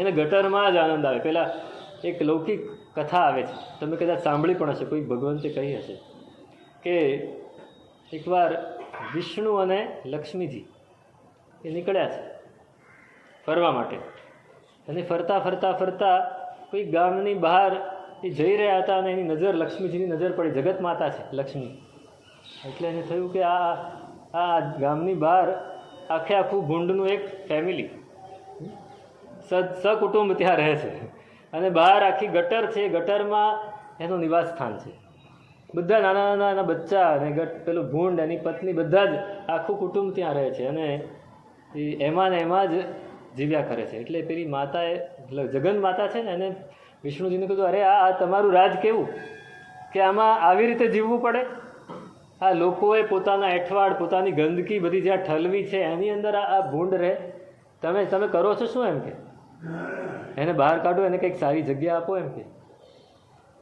એને ગટરમાં જ આનંદ આવે. પેલા એક લૌકિક કથા આવે છે, તમે કદાચ સાંભળી પણ હશે, કોઈ ભગવંતે કહી હશે કે એકવાર વિષ્ણુ અને લક્ષ્મીજી એ નીકળ્યા છે ફરવા માટે. અને ફરતા ફરતા ફરતા કોઈ ગામની બહાર એ જઈ રહ્યા હતા અને એની નજર લક્ષ્મીજીની નજર પડી. જગત માતા છે લક્ષ્મી. એટલે એને થયું કે આ ગામની બહાર આખું ભૂંડનું એક ફેમિલી સકુટુંબ ત્યાં રહે છે અને બહાર આખી ગટર છે. ગટરમાં એનું નિવાસ સ્થાન છે. બધા નાના નાના બચ્ચા અને પેલું ભૂંડ, એની પત્ની, બધા જ આખું કુટુંબ ત્યાં રહે છે અને એમાં ને એમાં જ જીવ્યા કરે છે. એટલે પેલી માતાએ, જગન માતા છે ને, એને વિષ્ણુજીને કીધું, અરે આ તમારું રાજ કેવું કે આમાં આવી રીતે જીવવું પડે? આ લોકોએ પોતાના એઠવાડ, પોતાની ગંદકી બધી જ્યાં ઠલવી છે એની અંદર આ ભૂંડ રહે. તમે કરો છો શું? એમ કે એને બહાર કાઢો, એને કંઈક સારી જગ્યા આપો. એમ કે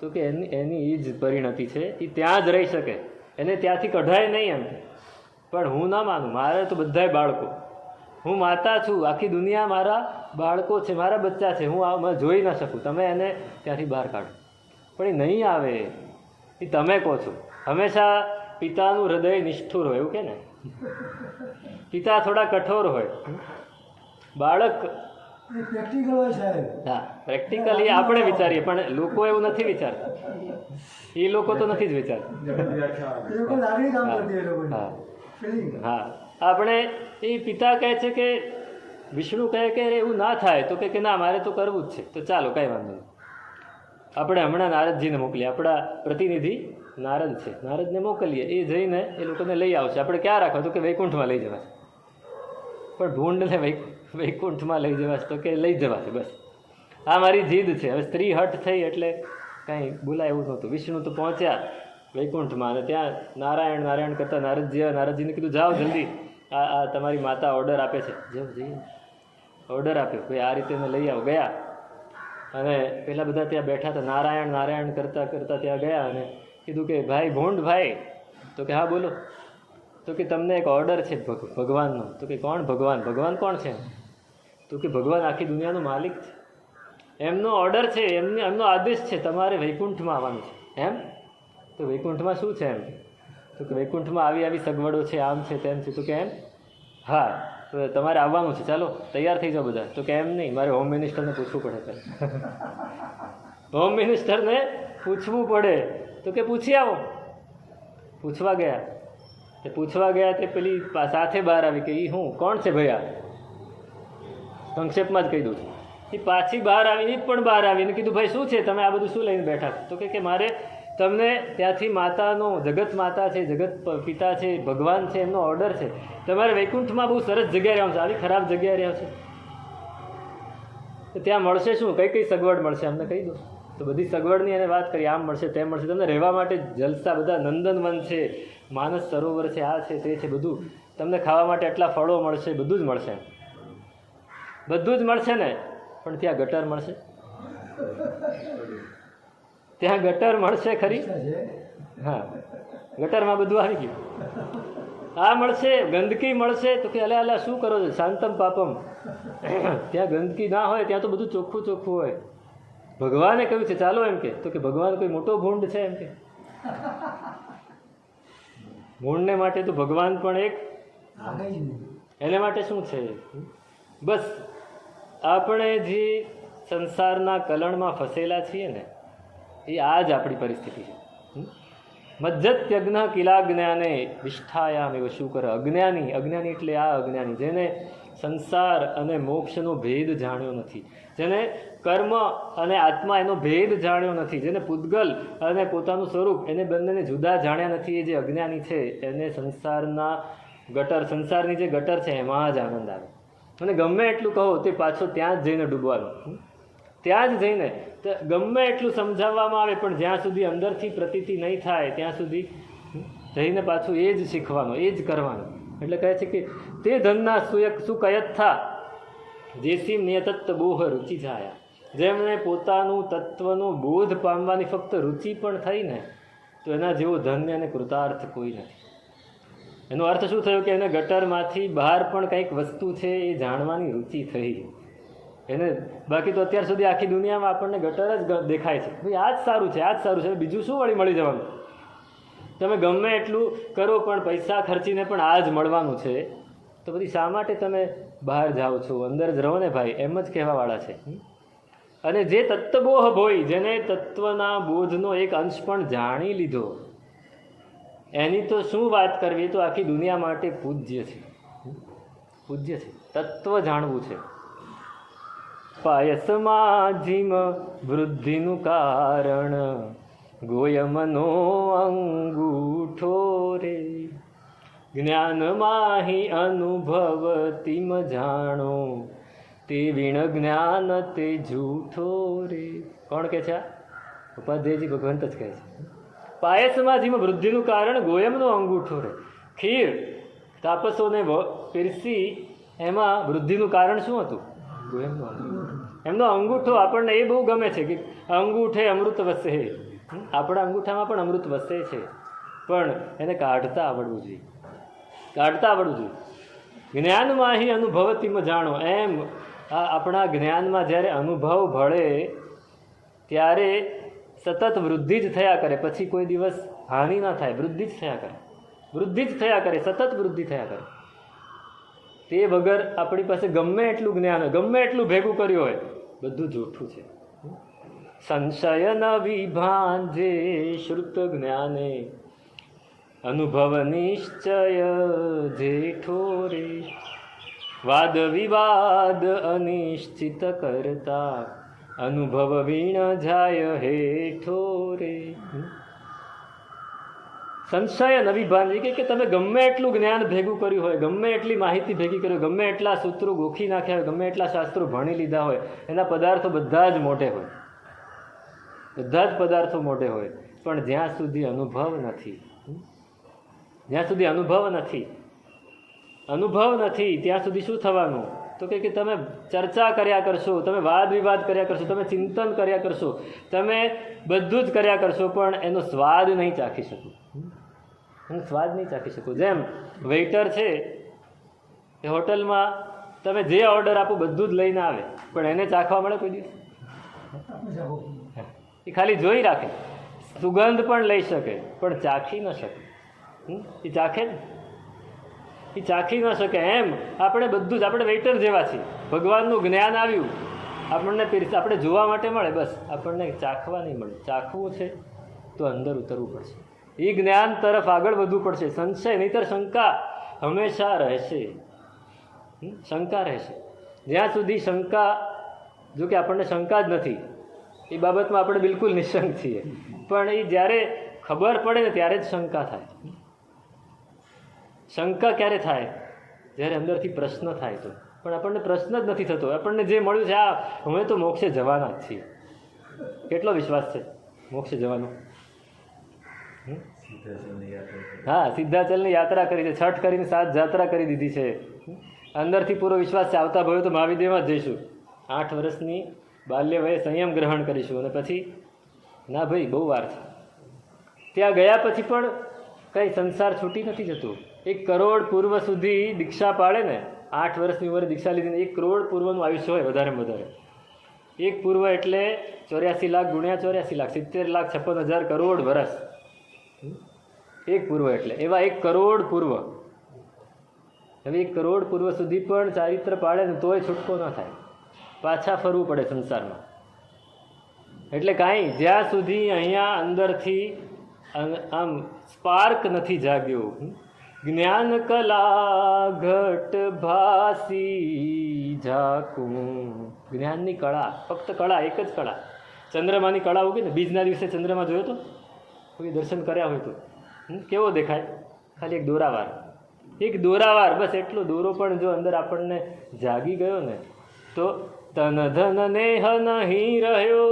તો કે એની એ જ પરિણતિ છે, એ ત્યાં જ રહી શકે, એને ત્યાંથી કઢાય નહીં એમ. પણ હું ના માનું, મારે તો બધાય બાળકો, હું માતા છું, આખી દુનિયા મારા બાળકો છે, મારા બચ્ચા છે, હું જોઈ ન શકું, તમે એને ત્યાંથી બહાર કાઢો. પણ એ નહીં આવે, એ તમે કહો છો. હંમેશા પિતાનું હૃદય નિષ્ઠુર હોય, એવું કે ને, પિતા થોડા કઠોર હોય, બાળક પ્રેક્ટિકલ હોય સાહેબ. હા, પ્રેક્ટિકલી આપણે વિચારીએ, પણ લોકો એવું નથી વિચારતા. એ લોકો તો નથી જ વિચારતા. એ લોકો લાગણી કામ કરતી એ લોકોની. હા ફિલિંગ. હા, આપણે એ પિતા કહે છે કે વિષ્ણુ કહે કે એવું ના થાય, તો કે ના મારે તો કરવું જ છે, તો ચાલો કાંઈ વાંધો નહીં. આપણે હમણાં નારદજીને મોકલીએ, આપણા પ્રતિનિધિ નારદ છે, નારદને મોકલીએ, એ જઈને એ લોકોને લઈ આવશે. આપણે ક્યાં રાખવા, તો કે વૈકુંઠમાં લઈ જવા છે. પણ ભૂંડને વૈકુંઠમાં લઈ જવા છે, તો કે લઈ જવા છે, બસ આ મારી જીદ છે. હવે સ્ત્રી હઠ થઈ એટલે કાંઈ બોલાય એવું નહોતું. વિષ્ણુ તો પહોંચ્યા વૈકુંઠમાં, અને ત્યાં નારાયણ નારાયણ કરતા નારદજીને કીધું જાઓ જલ્દી, આ તમારી માતા ઓર્ડર આપે છે, જાઓ જઈએ. ઓર્ડર આપ્યો, ભાઈ આ રીતે લઈ આવો. ગયા, અને પેલા બધા ત્યાં બેઠા હતા, નારાયણ નારાયણ કરતા કરતા ત્યાં ગયા, અને કીધું કે ભાઈ ભૂંડ ભાઈ. તો કે હા બોલો. તો કે તમને એક ઓર્ડર છે ભગવાનનો. તો કે કોણ ભગવાન? ભગવાન કોણ છે? તો કે ભગવાન આખી દુનિયાનો માલિક છે, એમનો ઓર્ડર છે, એમનો આદેશ છે, તમારે વૈકુંઠમાં આવવાનું છે. એમ? તો વૈકુંઠમાં શું છે એમ? તો કે વૈકુંઠમાં આવી સગવડો છે, આમ છે તેમ છે. તો કે એમ? હા, તો તમારે આવવાનું છે, ચાલો તૈયાર થઈ જાઓ બધા. તો કે એમ નહીં, મારે હોમ મિનિસ્ટરને પૂછવું પડે. હોમ મિનિસ્ટરને પૂછવું પડે. તો કે પૂછી આવો. પૂછવા ગયા, તે પેલી સાથે બહાર આવી કે એ હું કોણ છે ભૈયા, સંક્ષેપમાં જ કહી દઉં છું. એ પાછી બહાર આવી, એ પણ બહાર આવીને કીધું ભાઈ શું છે, તમે આ બધું શું લઈને બેઠા? તો કે મારે તમને ત્યાંથી માતાનો, જગત માતા છે, જગત પિતા છે, ભગવાન છે, એમનો ઓર્ડર છે, તમારે વૈકુંઠમાં બહુ સરસ જગ્યાએ રહેવાનું છે, આવી ખરાબ જગ્યાએ રહ્યા છે, તો ત્યાં મળશે શું, કઈ કઈ સગવડ મળશે અમને કહી દો. તો બધી સગવડની એને વાત કરી, આમ મળશે તેમ મળશે, તમને રહેવા માટે જલસા, બધા નંદનવન છે, માનસ સરોવર છે, આ છે તે છે, બધું તમને ખાવા માટે એટલા ફળો મળશે, બધું જ મળશે. બધું જ મળશે ને, પણ ત્યાં ગટર મળશે? ત્યાં ગટર મળશે ખરી? હા, ગટરમાં બધું આવી ગયું. આ મળશે, ગંદકી મળશે? તો કે અલા શું કરો છો, શાંતમ પાપમ. ત્યાં ગંદકી ના હોય, ત્યાં તો બધું ચોખ્ખું ચોખ્ખું હોય. ભગવાને કહ્યું છે ચાલો એમ કે. તો કે ભગવાન કોઈ મોટો ભૂંડ છે એમ કે? ભૂંડને માટે તો ભગવાન પણ એક, એને માટે શું છે? બસ આપણે જે સંસારના કલણમાં ફસેલા છીએ ને, એ આ જ આપણી પરિસ્થિતિ છે. મજ્જત્યજ્ઞ કિલાજ્ઞાને વિષ્ઠાયામ એવો શું કરે? અજ્ઞાની એટલે આ અજ્ઞાની, જેને સંસાર અને મોક્ષનો ભેદ જાણ્યો નથી, જેને કર્મ અને આત્મા એનો ભેદ જાણ્યો નથી, જેને પૂતગલ અને પોતાનું સ્વરૂપ એને બંનેને જુદા જાણ્યા નથી, એ જે અજ્ઞાની છે એને સંસારની જે ગટર છે એમાં જ આનંદ આવે. અને ગમે એટલું કહો તે પાછો ત્યાં જ જઈને ડૂબવાનું, ત્યાં જ જઈને ગમે એટલું સમજાવવામાં આવે, પણ જ્યાં સુધી અંદરથી પ્રતીતિ નહીં થાય ત્યાં સુધી જઈને પાછું એ જ શીખવાનું, એ જ કરવાનું. એટલે કહે છે કે તે ધનના સુકયત થા જેસી નિયતત્વ બોહ રુચિ જાયા. જેમને પોતાનું તત્વનું બોધ પામવાની ફક્ત રુચિ પણ થઈ ને, તો એના જેવો ધન્ય અને કૃતાર્થ કોઈ નથી. એનો અર્થ શું થયો કે એને ગટરમાંથી બહાર પણ કંઈક વસ્તુ છે એ જાણવાની રુચિ થઈ એને. બાકી તો અત્યાર સુધી આખી દુનિયામાં આપણને ગટર જ દેખાય છે, ભાઈ આ જ સારું છે, આ જ સારું છે, બીજું શું વળી મળી જવાનું? તમે ગમે એટલું કરો પણ પૈસા ખર્ચીને પણ આ જ મળવાનું છે, તો પછી શા માટે તમે બહાર જાઓ છો? અંદર જ રહો ને ભાઈ, એમ જ કહેવાવાળા છે. અને જે તત્વબોહ ભોય, જેને તત્વના બોધનો એક અંશ પણ જાણી લીધો, એની તો શું વાત કરવી, તો આખી દુનિયા માટે પૂજ્ય છે. પૂજ્ય છે, તત્વ જાણવું છે. પાયસમાં જીમ વૃદ્ધિનું કારણ ગોયમનો અંગૂઠો રે, જ્ઞાનમાહી અનુભવ તીમ જાણો, તે વિણ જ્ઞાન તે જૂઠો રે. કોણ કે છે? ઉપાધ્યાયજી ભગવંત જ કહે છે. પાયસમાં જીમ વૃદ્ધિનું કારણ ગોયમનો અંગૂઠો રે. ખીર તાપસોને પીરસી, એમાં વૃદ્ધિનું કારણ શું હતું? ગોયમનો અંગૂઠો. એમનો અંગૂઠો આપણને એ બહુ ગમે છે કે અંગૂઠે અમૃત વસે. આપણા અંગૂઠામાં પણ અમૃત વસે છે, પણ એને કાઢતા આવડવું જોઈએ, કાઢતા આવડવું જોઈએ. જ્ઞાનમાં અહીં અનુભવતીમાં જાણો, એમ આ આપણા જ્ઞાનમાં જ્યારે અનુભવ ભળે ત્યારે સતત વૃદ્ધિ જ થયા કરે, પછી કોઈ દિવસ હાનિ ના થાય, વૃદ્ધિ જ થયા કરે, વૃદ્ધિ જ થયા કરે, સતત વૃદ્ધિ થયા કરે. તે વગર આપણી પાસે ગમે એટલું જ્ઞાન હોય, ગમે એટલું ભેગું કર્યું હોય, બધું જૂઠું છે. સંશય ન વિભાંજે શ્રુત જ્ઞાને અનુભવ નિશ્ચય જેઠો રે, વાદ વિવાદ અનિશ્ચિત કરતા અનુભવ વીણ જાય હેઠો રે. સંશય ન વિભાંજે કે તમે ગમે એટલું જ્ઞાન ભેગું કર્યું હોય, ગમે એટલી માહિતી ભેગી કરી હોય, ગમે એટલા સૂત્રો ગોખી નાખ્યા હોય, ગમે એટલા શાસ્ત્રો ભણી લીધા હોય, એના પદાર્થો બધા જ મોટે હોય, બધા જ પદાર્થો મોટે હોય, પણ જ્યાં સુધી અનુભવ નથી, જ્યાં સુધી અનુભવ નથી, અનુભવ નથી ત્યાં સુધી શું થવાનું? તો કે તમે ચર્ચા કર્યા કરશો, તમે વાદ વિવાદ કર્યા કરશો, તમે ચિંતન કર્યા કરશો, તમે બધું જ કર્યા કરશો, પણ એનો સ્વાદ નહીં ચાખી શકો, એનો સ્વાદ નહીં ચાખી શકો. જેમ વેઇટર છે એ હોટલમાં તમે જે ઓર્ડર આપો બધું જ લઈને આવે, પણ એને ચાખવા મળે કોઈ દિવસ? એ ખાલી જોઈ રાખે, સુગંધ પણ લઈ શકે, પણ ચાખી ન શકે. એ ચાખે ને, એ ચાખી ન શકે. એમ આપણે બધું જ, આપણે વેઇટર જેવા છીએ. ભગવાનનું જ્ઞાન આવ્યું, આપણને આપણે જોવા માટે મળે, બસ આપણને ચાખવા નહીં મળે. ચાખવું છે તો અંદર ઉતરવું પડશે, એ જ્ઞાન તરફ આગળ વધવું પડશે. સંશય નહીંતર શંકા હંમેશા રહેશે, શંકા રહેશે. જ્યાં સુધી શંકા, જો કે આપણને શંકા જ નથી, એ બાબતમાં આપણે બિલકુલ નિશંક છીએ, પણ એ જ્યારે ખબર પડે ને ત્યારે જ શંકા થાય. શંકા ક્યારે થાય? જ્યારે અંદરથી પ્રશ્ન થાય તો. પણ આપણને પ્રશ્ન જ નથી થતો, આપણને જે મળ્યું છે આ અમે તો મોક્ષે જવાના જ છીએ. કેટલો વિશ્વાસ છે મોક્ષે જવાનો? હા, સિદ્ધાચલની યાત્રા કરી છે, છઠ કરીને 7 જાત્રા કરી દીધી છે. અંદરથી પૂરો વિશ્વાસ છે આવતા ભવ્યો તો મહાવિદ્યમાં જ જઈશું, 8 વર્ષની બાલ્ય વયે સંયમ ગ્રહણ કરીશું, અને પછી ના ભાઈ બહુ વાર છે. ત્યાં ગયા પછી પણ કંઈ સંસાર છૂટી નથી જતું. 1 કરોડ પૂર્વ સુધી દીક્ષા પાડે ને, 8 વર્ષની ઉંમરે દીક્ષા લીધીને 1 કરોડ પૂર્વનું આયુષ્ય હોય વધારેમાં વધારે. 1 પૂર્વ એટલે 84 લાખ ગુણ્યા 84 લાખ, 70,56,000 કરોડ વર્ષ. 1 પૂર્વ એટલે એવા 1 કરોડ પૂર્વ. હવે 1 કરોડ પૂર્વ સુધી પણ ચારિત્ર પાડે ને તોય છૂટકો ન થાય, પાછા ફરવું પડે સંસારમાં. એટલે કાંઈ જ્યાં સુધી અહીંયા અંદરથી આમ સ્પાર્ક નથી જાગ્યો, જ્ઞાન કલા ઘટ ભાસી ઝાકું. જ્ઞાનની કળા, ફક્ત કળા, એક જ કળા. ચંદ્રમાની કળા ઉગી ને, બીજના દિવસે ચંદ્રમા જોયો તો, કોઈ દર્શન કર્યા હોય તો કેવો દેખાય? ખાલી એક દોરાવાર, એક દોરાવાર, બસ એટલો દોરો પણ જો અંદર આપણને જાગી ગયો ને તો તન ધન નેહ નહીં રહ્યો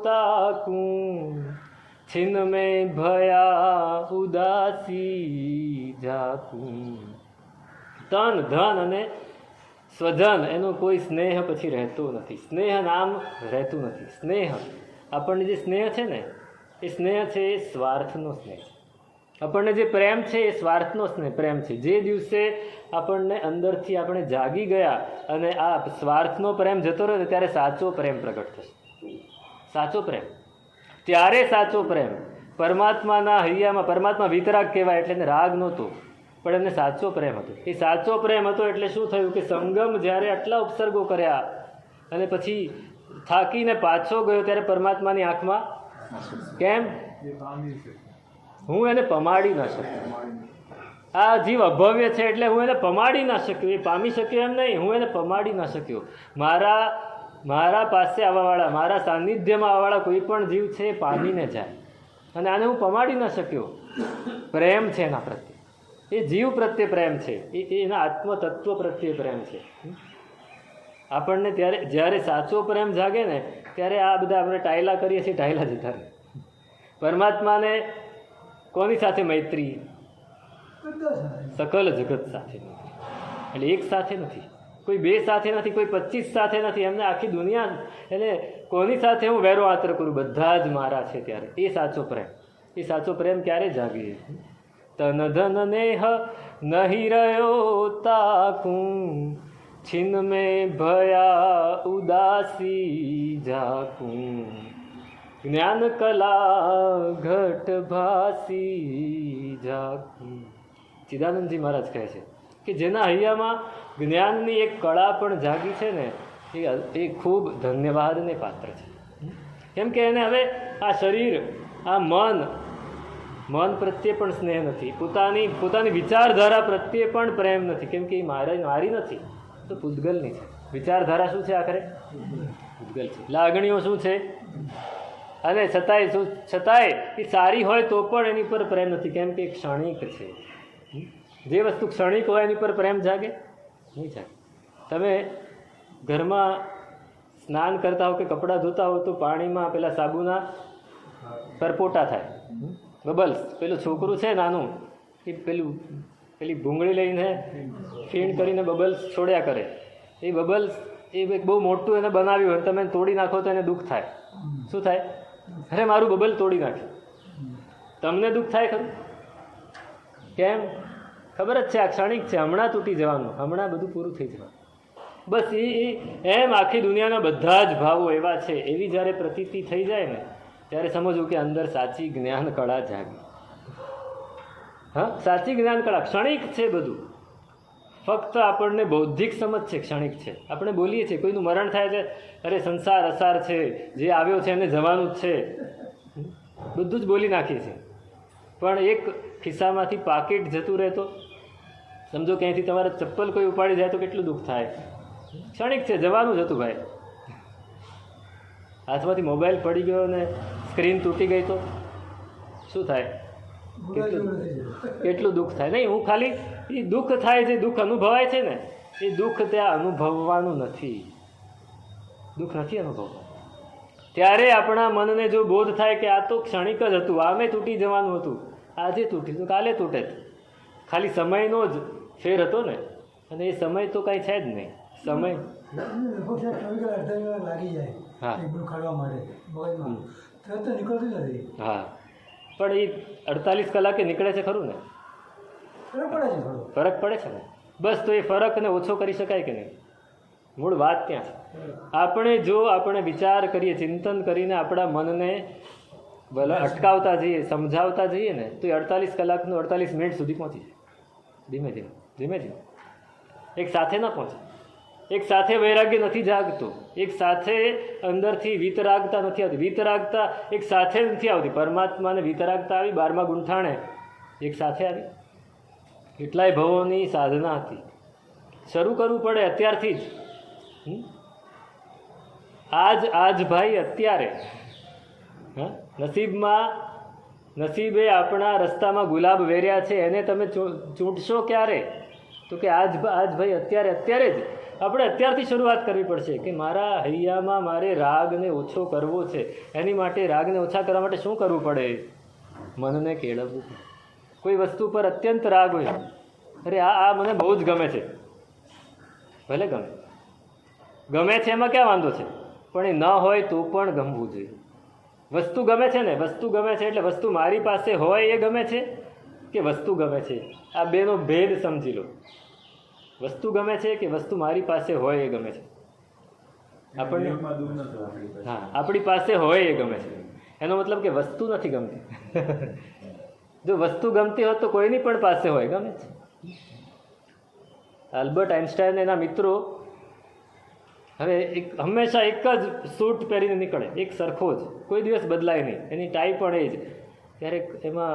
તાકું, छिन में भया उदासी ઝાકું. તન ધન અને સ્વજન એનો કોઈ સ્નેહ પછી રહેતો નથી, સ્નેહ નામ રહેતું નથી. સ્નેહ, આપણને જે સ્નેહ છે ને એ સ્નેહ છે એ સ્વાર્થનો સ્નેહ છે. આપણને જે પ્રેમ છે એ સ્વાર્થનો સ્નેહ પ્રેમ છે. જે દિવસે આપણને અંદરથી આપણે જાગી ગયા અને આ સ્વાર્થનો પ્રેમ જતો રહ્યો ત્યારે સાચો પ્રેમ પ્રગટ થશે. સાચો પ્રેમ ત્યારે, સાચો પ્રેમ પરમાત્માના હૈયામાં, પરમાત્મા વિતરાગ કહેવાય એટલે એને રાગ નહોતો, પણ એમને સાચો પ્રેમ હતો. એ સાચો પ્રેમ હતો એટલે શું થયું કે સંગમ જ્યારે આટલા ઉપસર્ગો કર્યા અને પછી થાકીને પાછો ગયો ત્યારે પરમાત્માની આંખમાં કેમ? હું એને પમાડી ના શક્યો. આ જીવ અભવ્ય છે એટલે હું એને પમાડી ના શક્યો. એ પામી શક્યો એમ નહીં, હું એને પમાડી ના શક્યો. મારા પાસે આવવાવાળા, મારા સાનિધ્યમાં આવવાવાળા કોઈ પણ જીવ છે એ પામીને જાય, અને આને હું પમાડી ન શક્યો. પ્રેમ છે એના પ્રત્યે, એ જીવ પ્રત્યે પ્રેમ છે, એ એના આત્મતત્વ પ્રત્યે પ્રેમ છે. આપણને ત્યારે જ્યારે સાચો પ્રેમ જાગે ને ત્યારે આ બધા આપણે ટાયલા કરીએ છીએ, ટાયલા જતા રહે. પરમાત્માને કોની સાથે મૈત્રી? સકલ જગત સાથે. એટલે એક સાથે નથી, કોઈ બે સાથે નથી, કોઈ 25 સાથે નથી. એમને આખી દુનિયા, એને કોની સાથે હું વેરો આત્ર કરું, બધા જ મારા છે ત્યારે એ સાચો પ્રેમ. એ સાચો પ્રેમ ક્યારે જાગે? તન ધન નેહ નહીં રહ્યો તાકું, छिन में भया उदासी जाकूं, ज्ञान कला घट भासी जाकूं. ચિદાનંદજી મહારાજ કહે છે કે જેના હૈયામાં જ્ઞાનની એક કળા પણ જાગી છે ને એ ખૂબ ધન્યવાદને પાત્ર છે. કેમ કે એને હવે આ શરીર, આ મન પ્રત્યે પણ સ્નેહ નથી, પોતાની વિચારધારા પ્રત્યે પણ પ્રેમ નથી, કેમ કે એ મારી નથી, તો પૂતગલની છે. વિચારધારા શું છે? આખરે પૂતગલ છે. લાગણીઓ શું છે? અને છતાંય એ સારી હોય તો પણ એની પર પ્રેમ નથી, કેમ કે ક્ષણિક છે. જે વસ્તુ ક્ષણિક હોય એની પર પ્રેમ જાગે નહીં જાગે. તમે ઘરમાં સ્નાન કરતા હો કે કપડાં ધોતા હો તો પાણીમાં પેલા સાબુના પરપોટા થાય, બબલ્સ. પેલું છોકરું છે નાનું, એ પેલી ભૂંગળી લઈને ફીણ કરીને બબલ્સ છોડ્યા કરે. એ બબલ્સ એ બહુ મોટું એને બનાવ્યું અને તમે તોડી નાખો તો એને દુઃખ થાય. શું થાય? અરે મારું બબલ તોડી નાખ્યું. તમને દુઃખ થાય ખરું? કેમ? ખબર જ છે આ ક્ષણિક છે, હમણાં તૂટી જવાનું, હમણાં બધું પૂરું થઈ જવાનું. બસ એમ આખી દુનિયાના બધા જ ભાવો એવા છે. એવી જ્યારે પ્રતીતિ થઈ જાય ને ત્યારે સમજવું કે અંદર સાચી જ્ઞાન કળા જાગી. હા, સાચી જ્ઞાન કળા ક્ષણિક છે બધું. ફક્ત આપણને બૌદ્ધિક સમજ છે, ક્ષણિક છે. આપણે બોલીએ છીએ કોઈનું મરણ થાય છે, અરે સંસાર અસાર છે, જે આવ્યો છે એને જવાનું જ છે, બધું જ બોલી નાખીએ છીએ. પણ એક ખિસ્સામાંથી પાકીટ જતું રહે તો સમજો કે અહીંથી તમારે ચપ્પલ કોઈ ઉપાડી જાય તો કેટલું દુઃખ થાય. ક્ષણિક છે, જવાનું જ હતું ભાઈ. હાથમાંથી મોબાઈલ પડી ગયો અને સ્ક્રીન તૂટી ગઈ તો શું થાય? કેટલું દુઃખ થાય. નહીં, હું ખાલી એ દુઃખ થાય, જે દુઃખ અનુભવાય છે ને એ દુઃખ ત્યાં અનુભવવાનું નથી. દુઃખ નથી અનુભવવાનું. ત્યારે આપણા મનને જો બોધ થાય કે આ તો ક્ષણિક જ હતું, આમે તૂટી જવાનું હતું, આજે તૂટી તો કાલે તૂટે, ખાલી સમયનો જ ફેર હતો ને. અને એ સમય તો કાંઈ છે જ નહીં. સમય હા હા, પણ એ 48 કલાકે નીકળે છે ખરું ને? ફરક પડે છે ને. બસ તો એ ફરકને ઓછો કરી શકાય કે નહીં? મૂળ વાત ત્યાં છે. આપણે વિચાર કરીએ, ચિંતન કરીને આપણા મનને અટકાવતા જઈએ, સમજાવતા જઈએ ને તો એ 48 કલાકનું 48 મિનિટ સુધી પહોંચી જાય. ધીમે ધીમે એક સાથે ના પહોંચે. એક સાથે વૈરાગ્ય નથી જાગતું, એક સાથે અંદરથી વીતરાગતા નથી આવતી. વીતરાગતા એક સાથે નથી આવતી. પરમાત્માને વીતરાગતા આવી 12મા ગુંઠાણે એક સાથે આવી. કેટલાય ભવોની સાધના હતી. શરૂ કરવું પડે અત્યારથી જ. આજ ભાઈ અત્યારે નસીબે આપણા રસ્તામાં ગુલાબ વેર્યા છે, એને તમે ચૂંટશો ક્યારે? તો કે આજ ભાઈ અત્યારે જ આપણે અત્યારથી શરૂઆત કરવી પડશે કે મારા હૈયામાં મારે રાગને ઓછો કરવો છે. એની માટે રાગને ઓછા કરવા માટે શું કરવું પડે? મનને કેળવવું પડે. કોઈ વસ્તુ પર અત્યંત રાગ હોય, અરે આ મને બહુ જ ગમે છે, ભલે ગમે છે, એમાં ક્યાં વાંધો છે? પણ એ ન હોય તો પણ ગમવું જોઈએ. વસ્તુ ગમે છે ને, વસ્તુ ગમે છે એટલે વસ્તુ મારી પાસે હોય એ ગમે છે કે વસ્તુ ગમે છે? આ બેનો ભેદ સમજી લો. વસ્તુ ગમે છે કે વસ્તુ મારી પાસે હોય એ ગમે છે? આપણને હા, આપણી પાસે હોય એ ગમે છે. એનો મતલબ કે વસ્તુ નથી ગમતી. જો વસ્તુ ગમતી હોત તો કોઈની પણ પાસે હોય, ગમે છે. આલ્બર્ટ આઇન્સ્ટાઈન એના મિત્રો હવે હંમેશા એક જ સૂટ પહેરીને નીકળે, એક સરખો જ, કોઈ દિવસ બદલાય નહીં. એની ટાઈ પણ એ જ, ક્યારેક એમાં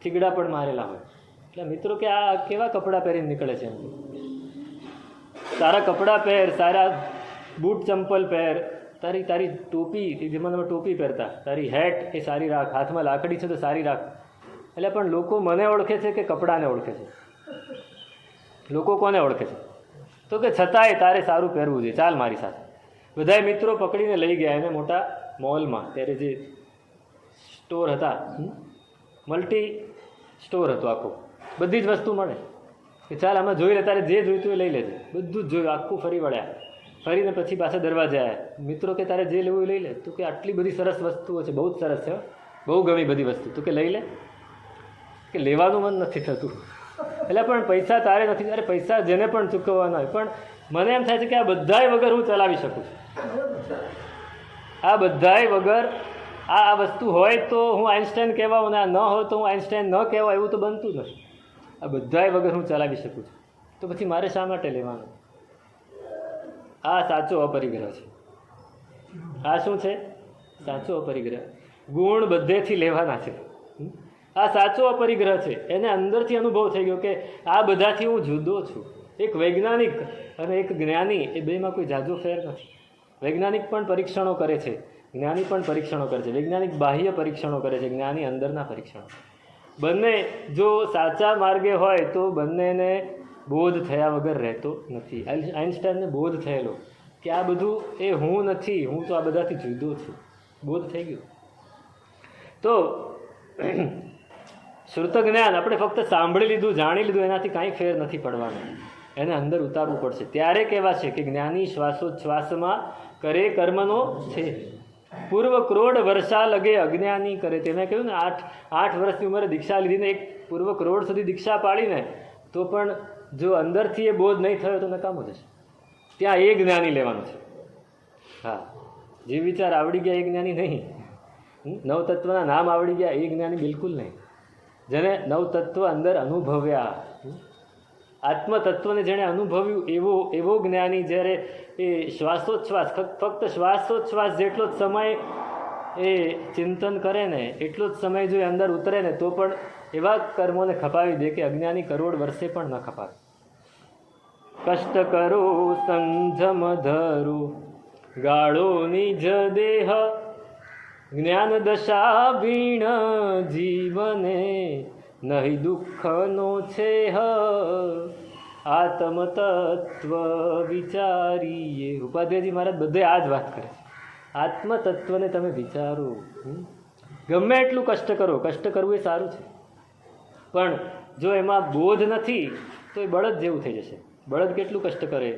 થીગડા પણ મારેલા હોય. એટલે મિત્રો કે આ કેવા કપડાં પહેરીને નીકળે છે? સારા કપડાં પહેર, સારા બૂટ ચંપલ પહેર, તારી ટોપી, એ જમાનામાં ટોપી પહેરતા, તારી હેટ એ સારી રાખ, હાથમાં લાકડી છે તો સારી રાખ. એટલે પણ લોકો મને ઓળખે છે કે કપડાને ઓળખે છે? લોકો કોને ઓળખે છે? તો કે છતાંય તારે સારું પહેરવું જોઈએ, ચાલ મારી સાથે. બધાય મિત્રો પકડીને લઈ ગયા એને મોટા મોલમાં. ત્યારે જે સ્ટોર હતા, મલ્ટી સ્ટોર હતો આખું, બધી જ વસ્તુ મળે. કે ચાલ આમાં જોઈ લે, તારે જે જોઈતું એ લઈ લેજે. બધું જ જોયું, આખું ફરી વળ્યા ફરીને પછી પાછા દરવાજે આવ્યા. મિત્રો કે તારે જે લેવું એ લઈ લે. તું કે આટલી બધી સરસ વસ્તુઓ છે, બહુ જ સરસ છે, બહુ ગમી બધી વસ્તુ. તું કે લઈ લે. કે લેવાનું મન નથી થતું. એટલે પણ પૈસા તારે નથી, અરે પૈસા જેને પણ ચૂકવવાના હોય, પણ મને એમ થાય છે કે આ બધાય વગર હું ચલાવી શકું છું. આ બધાય વગર આ વસ્તુ હોય તો હું આઇન્સ્ટાઈન કહેવાઉં ને આ ન હોય તો હું આઇન્સ્ટાઈન ન કહેવાય, એવું તો બનતું નથી. આ બધાય વગર હું ચલાવી શકું છું, તો પછી મારે શા માટે લેવાનું? આ સાચો અપરિગ્રહ છે. આ શું છે? સાચો અપરિગ્રહ. ગુણ બધેથી લેવાના છે. આ સાચો અપરિગ્રહ છે. એને અંદરથી અનુભવ થઈ ગયો કે આ બધાથી હું જુદો છું. એક વૈજ્ઞાનિક અને એક જ્ઞાની, એ બેમાં કોઈ જાજો ફેર નથી. વૈજ્ઞાનિક પણ પરીક્ષણો કરે છે, જ્ઞાની પણ પરીક્ષણો કરે છે. વૈજ્ઞાનિક બાહ્ય પરીક્ષણો કરે છે, જ્ઞાની અંદરના પરીક્ષણો. બંને જો સાચા માર્ગે હોય તો બંનેને બોધ થયા વગર રહેતો નથી. આઇન્સ્ટાઈનને બોધ થયેલો કે આ બધું એ હું નથી, હું તો આ બધાથી જુદો છું. બોધ થઈ ગયો. તો શ્રુત જ્ઞાન આપણે ફક્ત સાંભળી લીધું, જાણી લીધું, એનાથી કાંઈ ફેર નથી પડવાનો. એને અંદર ઉતારવું પડશે. ત્યારે કહેવાશે કે જ્ઞાની શ્વાસોચ્છ્વાસમાં કરે કર્મનો છે, પૂર્વ કરોડ વર્ષા લગે અજ્ઞાની કરે. તે મેં કહ્યું ને 8 વર્ષની ઉંમરે દીક્ષા લીધીને એક પૂર્વ કરોડ સુધી દીક્ષા પાડીને તો પણ જો અંદરથી એ બોધ નહીં થયો તો નકામો જશે. ત્યાં એ જ્ઞાની લેવાનું છે. હા, જે વિચાર આવડી ગયા એ જ્ઞાની નહીં. નવતત્વના નામ આવડી ગયા એ જ્ઞાની બિલકુલ નહીં. જેને નવતત્વ અંદર અનુભવ્યા, આત્મતત્વને જેણે અનુભવ્યું એવો જ્ઞાની જ્યારે એ શ્વાસોચ્છ્વાસ, ફક્ત શ્વાસોચ્છ્વાસ જેટલો જ સમય એ ચિંતન કરે ને, એટલો જ સમય જો એ અંદર ઉતરે ને તો પણ એવા કર્મોને ખપાવી દે કે અજ્ઞાની કરોડ વર્ષે પણ ન ખપાવે. કષ્ટ કરો સંજમ ધરું ગાળો નિજ દેહ, જ્ઞાન દશા વીણ જીવને નહીં દુઃખનો છે હ, આત્મતત્વ વિચારીએ. ઉપાધ્યાયજી મહારાજ બધે આ જ વાત કરે છે. આત્મતત્વને તમે વિચારો. ગમે એટલું કષ્ટ કરો, કષ્ટ કરવું એ સારું છે, પણ જો એમાં બોધ નથી તો એ બળદ જેવું થઈ જશે. બળદ કેટલું કષ્ટ કરે.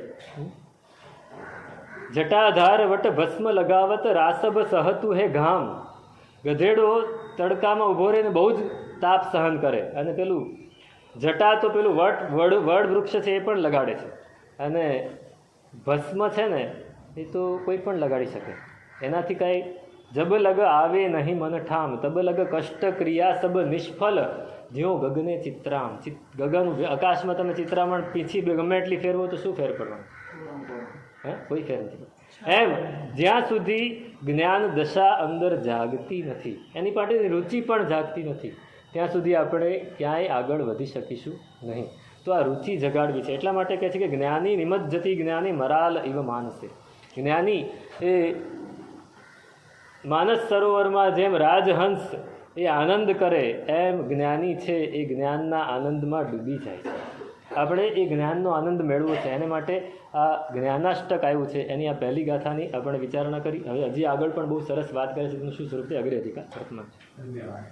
જટાધાર વટ ભસ્મ લગાવત રાસભ સહતું હે ઘામ. ગધેડો તડકામાં ઊભો રહીને બહુ જ તાપ સહન કરે, અને પેલું જટા તો પેલું વડ વૃક્ષ છે એ પણ લગાડે છે, અને ભસ્મ છે ને એ તો કોઈ પણ લગાડી શકે. એનાથી કાંઈ જબ લગ આવે નહીં મન ઠામ, તબ લગ કષ્ટ ક્રિયા સબ નિષ્ફળ, જ્યો ગગને ચિત્રામ. ગગન આકાશમાં તમે ચિત્રામણ પીછી ગમે એટલી ફેરવો તો શું ફેર પડવાનું? હે, કોઈ ફેર નથી. એમ જ્યાં સુધી જ્ઞાન દશા અંદર જાગતી નથી, એની પાસેની રુચિ પણ જાગતી નથી, ત્યાં સુધી આપણે ક્યાંય આગળ વધી શકીશું નહીં. તો આ રુચિ જગાડવી છે. એટલા માટે કહે છે કે જ્ઞાની નિમજ્જતિ જ્ઞાની મરાલ ઇવ માનસે. જ્ઞાની એ માનસ સરોવરમાં જેમ રાજહંસ એ આનંદ કરે એમ જ્ઞાની છે એ જ્ઞાનના આનંદમાં ડૂબી જાય છે. આપણે એ જ્ઞાનનો આનંદ મેળવો છે, એને માટે આ જ્ઞાનાષ્ટક આવ્યું છે. એની આ પહેલી ગાથાની આપણે વિચારણા કરી. હવે હજી આગળ પણ બહુ સરસ વાત કરે છે. શું સ્વરૂપે અગ્રે અધિકાર વર્તમાન છે. ધન્યવાદ.